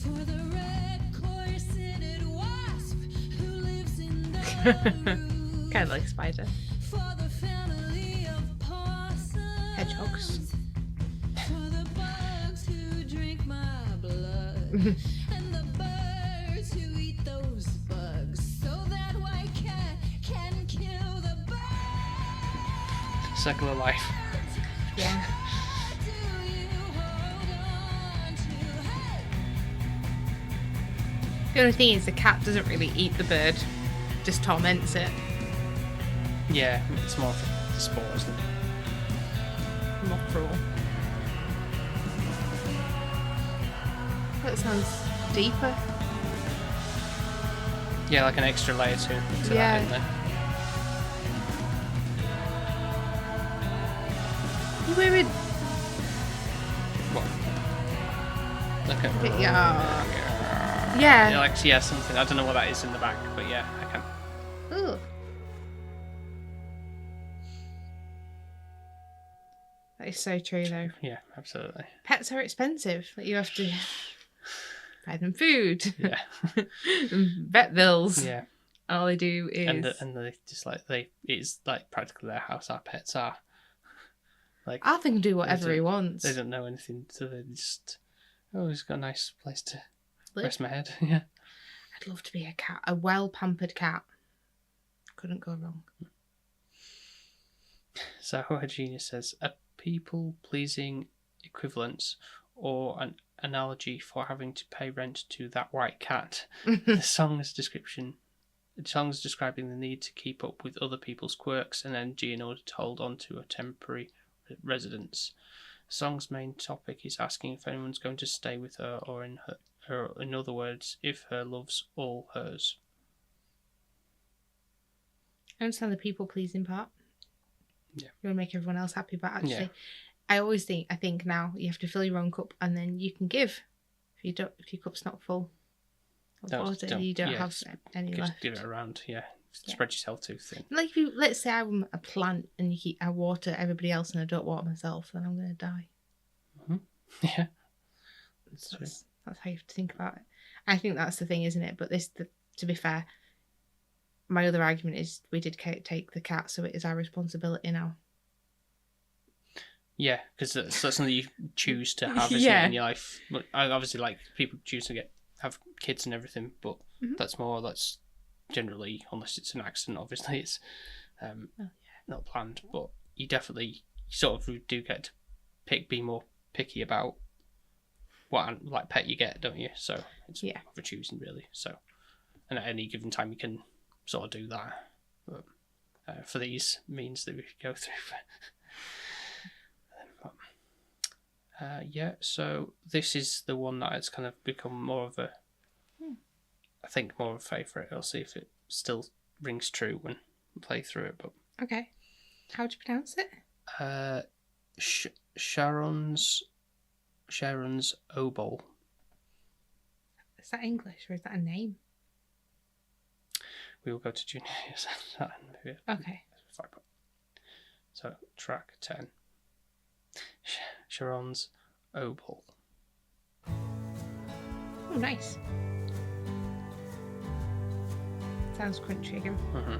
for the red corseted wasp who lives in the room. Kind of like a spider. For the family of possums. Hedgehogs. For the bugs who drink my blood. And the birds who eat those bugs. So that white cat can kill the birds. Circle of life. Yeah. The only thing is the cat doesn't really eat the bird, just torments it. Yeah, it's more for the sport, isn't it? More cruel. That sounds deeper. Yeah, like an extra layer to that Yeah. in there. You wearing? What? Look at Yeah. Yeah, like something. I don't know what that is in the back, but yeah, I can. Ooh. That is so true, though. Yeah, absolutely. Pets are expensive. Like, you have to buy them food, Yeah. vet bills. Yeah. All they do is And they just like it's like practically their house. Our pets are. Like Arthur can do whatever he wants. They don't know anything, so they just he's got a nice place to Live. rest my head. Yeah. I'd love to be a cat, a well-pampered cat. Couldn't go wrong. So Hoher Genius says a people-pleasing equivalence or an analogy for having to pay rent to that white cat. The song's describing the need to keep up with other people's quirks and energy in order to hold on to a temporary residence. The song's main topic is asking if anyone's going to stay with her, or in other words, if her love's all hers. I understand the people-pleasing part. Yeah. You want to make everyone else happy, but actually, Yeah. I think now you have to fill your own cup and then you can give. If your cup's not full of water, you don't have any Just left. give it around, Spread yourself too thin. Like if let's say I'm a plant and I water everybody else and I don't water myself, then I'm going to die. Mm-hmm. Yeah. That's how you have to think about it. I think that's the thing, isn't it? But to be fair, my other argument is we did take the cat, so it is our responsibility now. Yeah, because that's something you choose to have, isn't it, in your life. But obviously, like, people choose to have kids and everything, but that's generally, unless it's an accident, obviously, it's not planned. But you definitely sort of do get to be more picky about what pet you get, don't you? So it's more of a choosing, really. So, and at any given time, you can sort of do that. But for these means that we could go through. So this is the one that has kind of become more of a, I think, more of a favourite. I'll see if it still rings true when we play through it. But okay, how do you pronounce it? Charon's Obol. Is that English or is that a name? We will go to junior. Okay. So track 10. Charon's Obol. Oh, nice. Sounds crunchy again. Mm-hmm.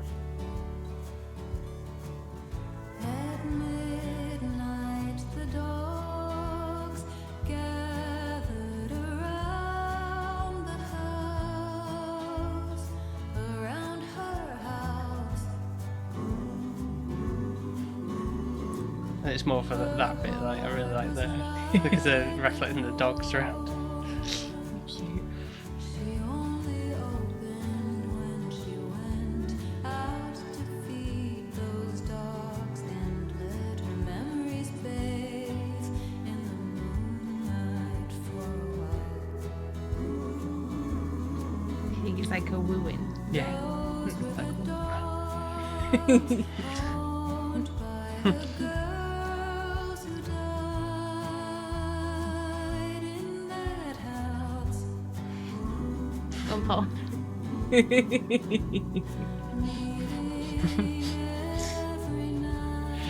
At midnight, the dogs gathered around the house, around her house. And it's more for that bit. Like, I really like because they're reflecting the dogs around. Cute. She only opened when she went out to feed those dogs and let her memories bathe in the moonlight for a while. I think it's like a wooing. Yeah. Those were the dogs owned by the girls who died in that house. Oh, Paul. Meeting every night,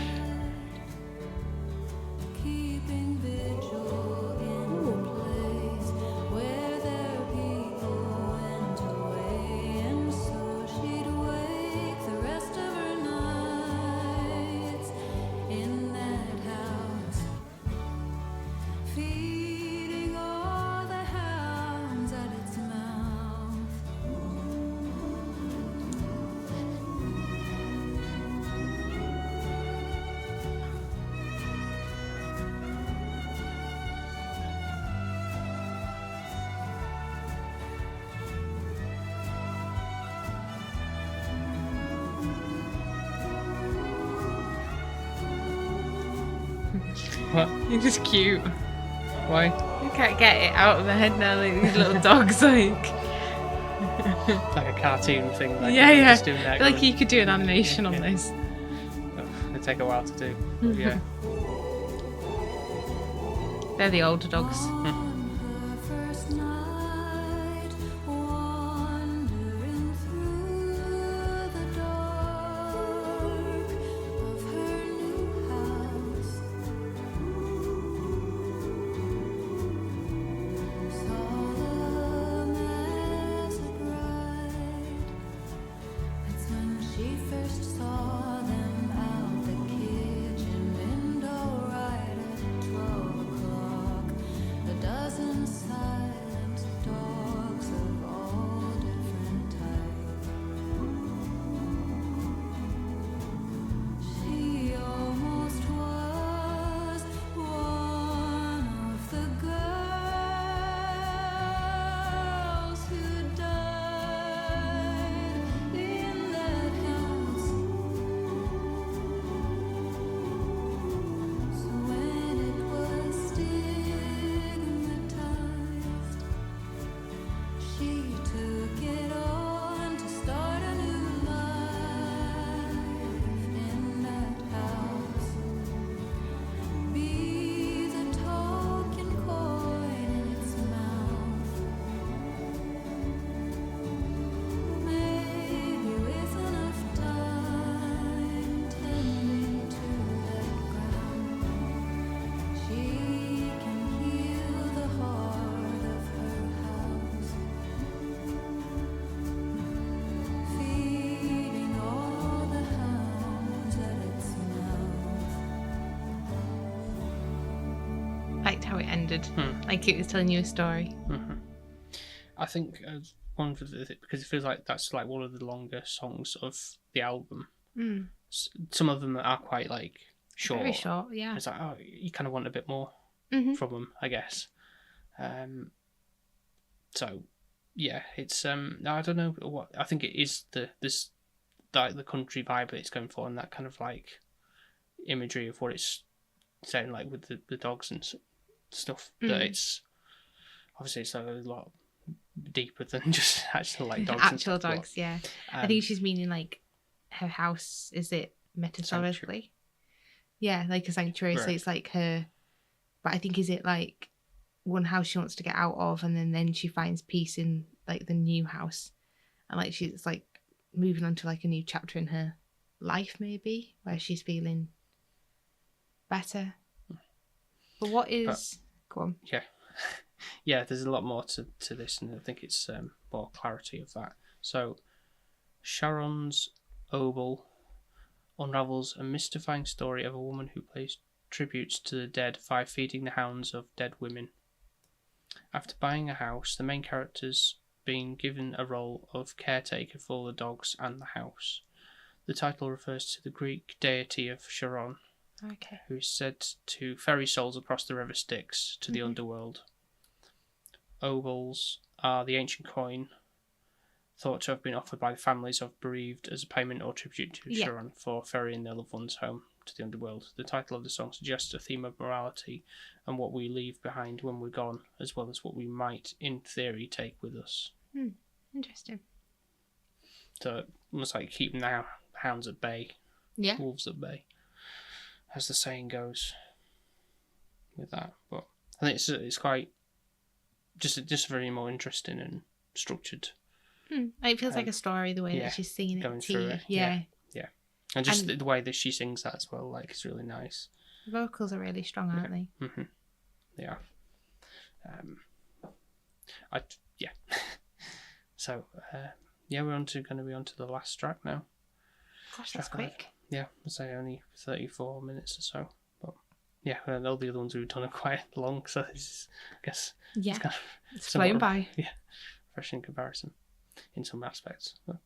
keeping vigil in the place where their people went away, and so she'd wake the rest of her nights in that house, feeding all the hounds at its mouth. What? You're just cute. Why? You can't get it out of my head now, like these little dogs, like. Like a cartoon thing. Like Yeah. Just doing that I feel like you could do an animation on this. It'd take a while to do. But yeah. They're the older dogs. On her first night, wandering through the dark of her new house, solemn as a bride. That's when she first saw them out the kitchen window right at 12 o'clock. A dozen silent dogs of all different types. She almost was one of the girls who died in that house. So when it was stigmatized, she took it on to start a new life in that house. Be the talking coin in its mouth. Maybe with enough time tending to that ground, she can heal the heart of her house, feeding all the hounds at its mouth. Liked how it ended. Like it was telling you a story. I think one of because it feels like that's like one of the longer songs of the album. Some of them are quite like short. Very short, yeah. It's like, oh, you kind of want a bit more from them, I guess. So yeah, it's I don't know what I think it is the country vibe that it's going for, and that kind of like imagery of what it's saying, like with the dogs and stuff. That it's obviously it's a lot deeper than just actual like dogs. Actual dogs, yeah. I think she's meaning like her house. Is it metaphorically? Sanctuary. Yeah, like a sanctuary. So Right. it's like her. But I think is it like one house she wants to get out of, and then she finds peace in like the new house, and like she's like moving on to like a new chapter in her life, maybe where she's feeling better. But what is? Go on. Yeah. Yeah, there's a lot more to this, and I think it's more clarity of that. So, Charon's Obol unravels a mystifying story of a woman who pays tributes to the dead by feeding the hounds of dead women. After buying a house, the main character's being given a role of caretaker for the dogs and the house. The title refers to the Greek deity of Charon, Okay. who is said to ferry souls across the river Styx to the underworld. Obols are the ancient coin thought to have been offered by the families of bereaved as a payment or tribute to Charon for ferrying their loved ones home to the underworld. The title of the song suggests a theme of morality and what we leave behind when we're gone, as well as what we might, in theory, take with us. Interesting. So almost like keeping the hounds at bay, Yeah. wolves at bay, as the saying goes. With that, but I think it's quite just very more interesting and structured. It feels like a story the way yeah, that she's singing going it to through you. it, Yeah. And just the way that she sings that as well, like, it's really nice. The vocals are really strong, aren't they? Mm-hmm. They are. So, we're going to be on to the last track now. Gosh, that's Track quick. Yeah, I'd say only 34 minutes or so. But yeah, and all the other ones we've done are quite long, so this is, I guess, Yeah. it's kind of It's flown somewhat- by. Yeah, fresh in comparison in some aspects. But,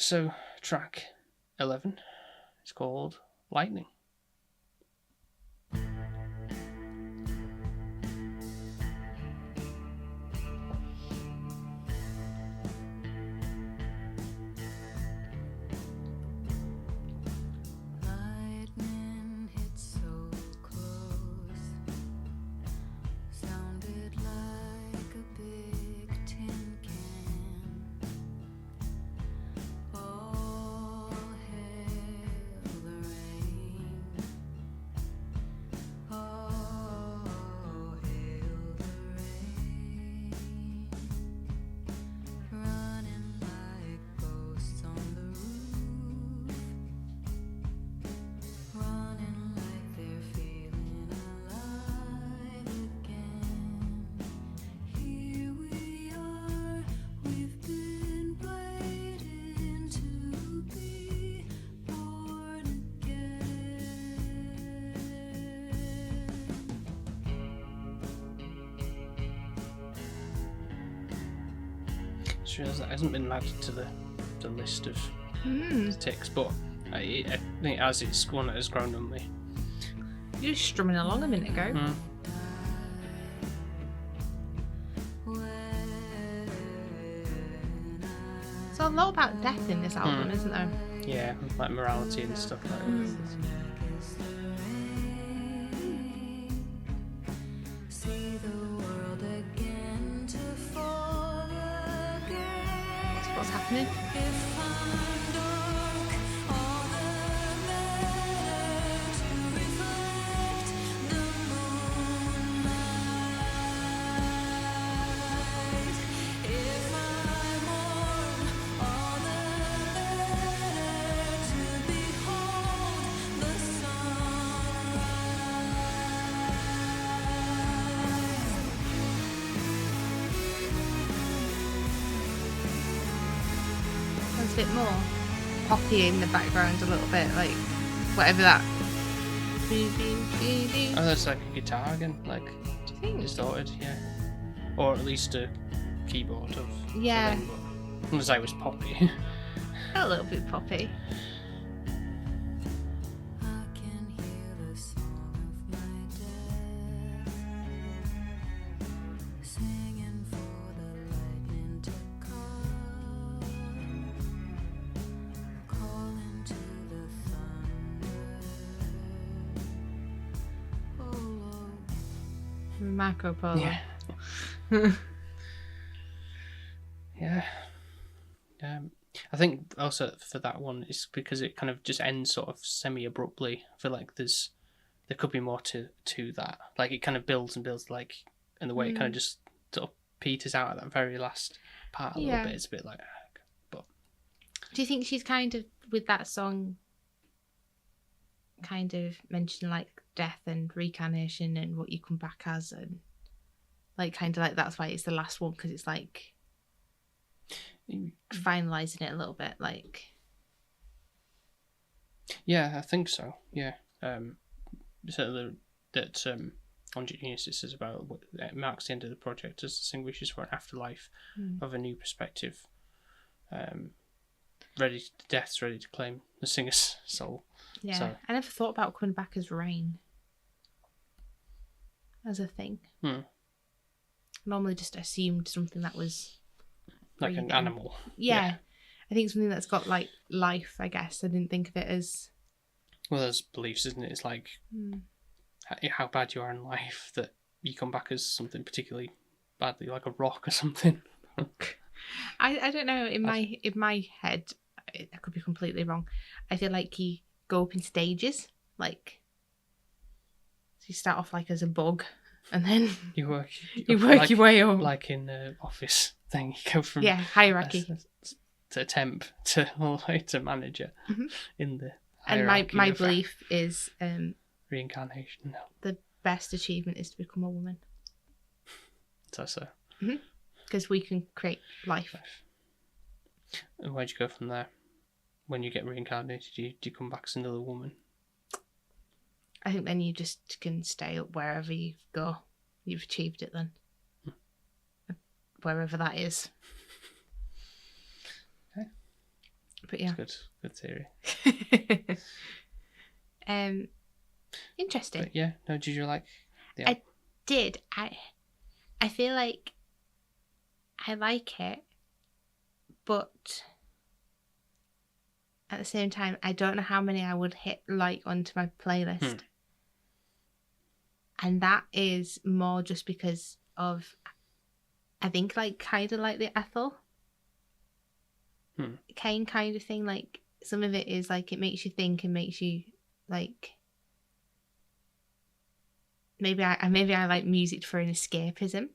so track 11 is called Lightning. Lightning hits so just realised that hasn't been added to the list of ticks, but I think as it's one that has grown on me. You were strumming along a minute ago. There's a lot about death in this album, isn't there? Yeah, like morality and stuff like that. What's happening? A bit more poppy in the background a little bit, like whatever that. Oh, that's like a guitar again, like Do you think? distorted, yeah, or at least a keyboard of Yeah. something, but unless I was poppy. A little bit poppy. Marco Polo. Yeah. Yeah. I think also for that one, it's because it kind of just ends sort of semi-abruptly. I feel like there could be more to that. Like it kind of builds and builds, like, and the way it kind of just sort of peters out at that very last part a little bit. It's a bit like, but. Do you think she's kind of, with that song, kind of mentioned like death and reincarnation and what you come back as, and like kind of like that's why it's the last one, because it's like finalizing it a little bit, like. Yeah, I think so. Yeah, certainly that on Genesis is about what it marks the end of the project as distinguishes for an afterlife of a new perspective. Death's ready to claim the singer's soul. Yeah, so. I never thought about coming back as rain as a thing. I normally just assumed something that was like an animal. Yeah. I think something that's got like life, I guess. I didn't think of it as. Well, there's beliefs, isn't it? It's like how bad you are in life that you come back as something particularly badly, like a rock or something. I don't know. In my head, I could be completely wrong. I feel like you go up in stages, like. So you start off like as a bug, and then you work your way up, like in the office thing. You go from hierarchy to temp to all the way to manager in the hierarchy. And my belief is reincarnation. The best achievement is to become a woman. So. Because we can create life. And where'd you go from there? When you get reincarnated, do you come back as another woman? I think then you just can stay up wherever you go. You've achieved it then. Wherever that is. Okay. But yeah. That's good theory. Interesting. But yeah, no, did you like the I did. I feel like I like it, but at the same time, I don't know how many I would hit like onto my playlist. And that is more just because of, I think, like, kind of like the Ethel Kane kind of thing. Like, some of it is, like, it makes you think and makes you, like, maybe I like music for an escapism.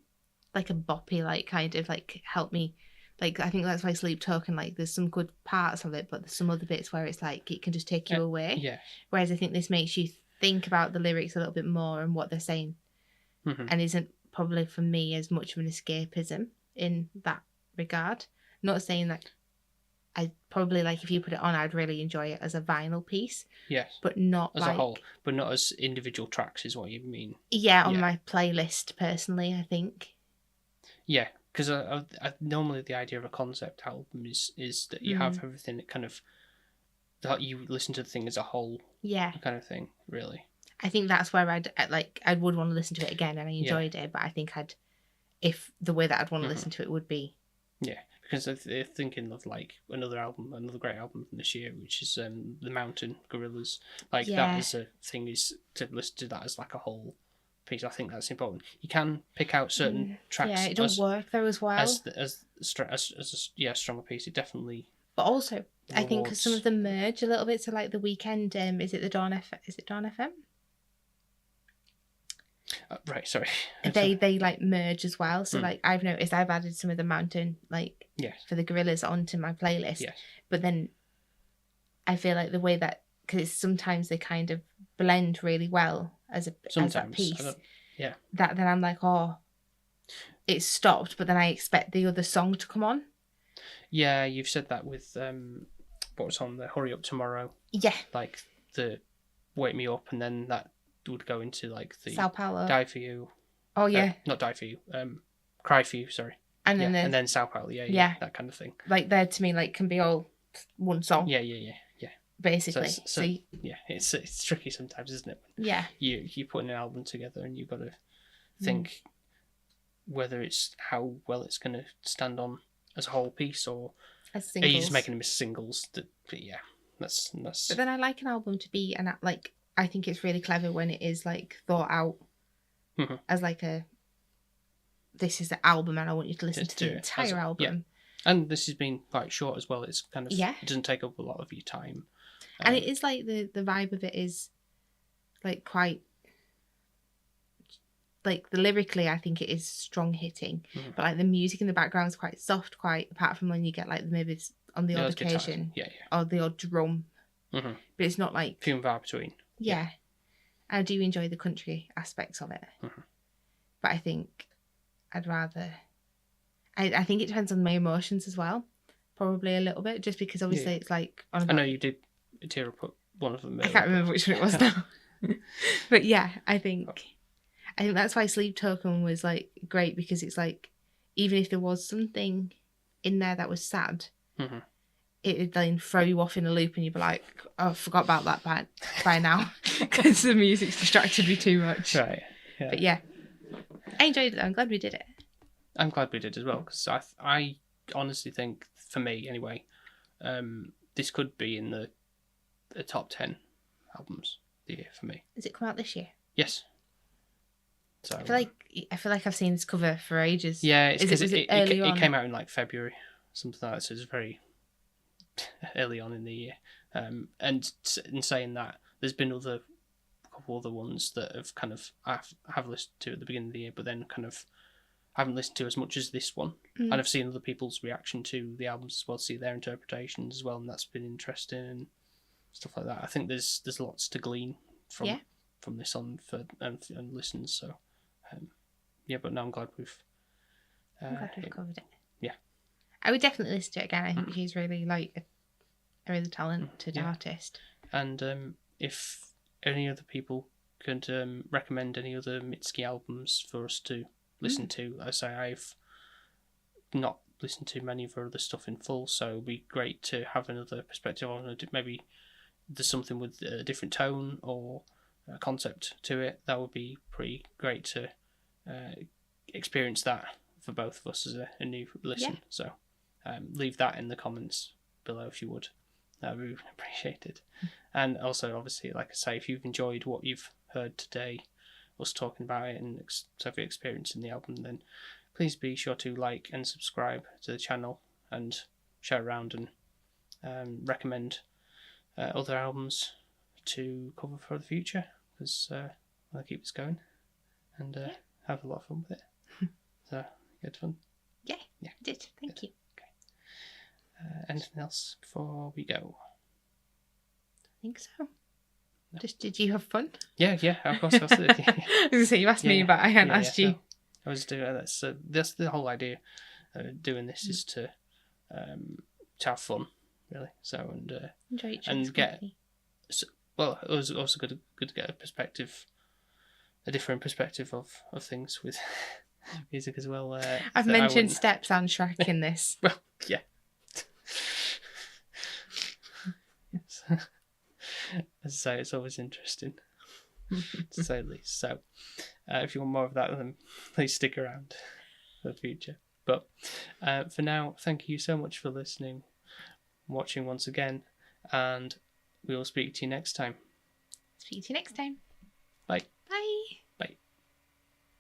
Like a boppy, like, kind of, like, help me. Like, I think that's why Sleep Token, like, there's some good parts of it, but there's some other bits where it's, like, it can just take you away. Yeah. Whereas I think this makes you think about the lyrics a little bit more and what they're saying. And isn't probably, for me, as much of an escapism in that regard. Not saying that I probably, like, if you put it on, I'd really enjoy it as a vinyl piece. Yes. But not as like... a whole, but not as individual tracks is what you mean. Yeah, on my playlist, personally, I think. Yeah, because normally the idea of a concept album is that you have everything that kind of that you listen to the thing as a whole, kind of thing. Really, I think that's where I would want to listen to it again, and I enjoyed it. But I think if the way that I'd want to listen to it would be, because they're thinking of like another great album from this year, which is the Mountain Gorillas. Like that is a thing, is to listen to that as like a whole piece. I think that's important. You can pick out certain tracks. Yeah, it doesn't work though as well as a stronger piece. It definitely. But also, I think because some of them merge a little bit. So like the Weekend, is it Dawn FM? Right, sorry. They like merge as well. So like I've noticed I've added some of the Mountain for the Gorillas onto my playlist. Yes. But then I feel like the way that, because sometimes they kind of blend really well as a piece. That then I'm like, oh, it's stopped, but then I expect the other song to come on. Yeah, you've said that with what's on the Hurry Up Tomorrow. Yeah. Like the Wake Me Up, and then that would go into like the Sao Paulo. Die For You. Oh yeah. Not Die For You. Cry For You, sorry. And then and then Sao Paulo, yeah, that kind of thing. Like there to me, like can be all one song. Yeah. Basically. So it's tricky sometimes, isn't it? Yeah. You put an album together and you've got to think whether it's how well it's going to stand on as a whole piece, or as singles. Are you just making them as singles? That's. But then I like an album to be, and like I think it's really clever when it is like thought out as like this is the album, and I want you to listen to the entire album. Yeah. And this has been quite short as well. It's kind of it doesn't take up a lot of your time. And it is like the vibe of it is like quite like the lyrically I think it is strong hitting, but like the music in the background is quite soft, quite apart from when you get like maybe on the odd occasion or the odd drum, but it's not like few and far between. Yeah. I do enjoy the country aspects of it, but I think I'd rather. I think it depends on my emotions as well, probably a little bit, just because obviously it's like. I know you did tear up one of them. I can't remember which one it was now, but yeah, I think that's why Sleep Token was like great, because it's like even if there was something in there that was sad, it would then throw you off in a loop, and you'd be like, "Oh, I forgot about that by now," because the music's distracted me too much. Right. Yeah. But yeah, I enjoyed it. I'm glad we did it. I'm glad we did as well, because I honestly think, for me anyway, this could be in the top 10 albums of the year for me. Has it come out this year? Yes. So I feel like I've seen this cover for ages. Yeah, it's because it came out in like February, something like that. So it's very early on in the year. And in saying that, there's been a couple other ones that have kind of have listened to at the beginning of the year, but then kind of haven't listened to as much as this one. And I've seen other people's reaction to the albums as well, see their interpretations as well, and that's been interesting and stuff like that. I think there's lots to glean from this on and listens. So but no, I'm glad we've covered it. Yeah, I would definitely listen to it again. I think he's really like a really talented artist. And if any other people could recommend any other Mitski albums for us to listen to, I say I've not listened to many of her other stuff in full, so it'd be great to have another perspective on it. Maybe there's something with a different tone or a concept to it. That would be pretty great to experience that for both of us as a new listen. So leave that in the comments below if you would. That would be appreciated. And also, obviously, like I say, if you've enjoyed what you've heard today, us talking about it and have your experience in the album, then please be sure to like and subscribe to the channel and share around and recommend other albums to cover for the future, because I want to keep this going and have a lot of fun with it. So, good fun? Yeah, I did. Thank you. Okay. Anything else before we go? I think so. No. Just, did you have fun? Yeah, of course. I was going to say, you asked me, but I hadn't asked you. No. I was doing that's the whole idea of doing this, is to have fun, really. So and enjoy each and get company. Well, it was also good to get a different perspective of things with music as well. I've mentioned Steps and Shrek in this. Well, yeah. Yes. As I say, it's always interesting, to say the least. So, if you want more of that, then please stick around for the future. But for now, thank you so much for listening, watching once again, and we will speak to you next time. Speak to you next time. Bye. Bye.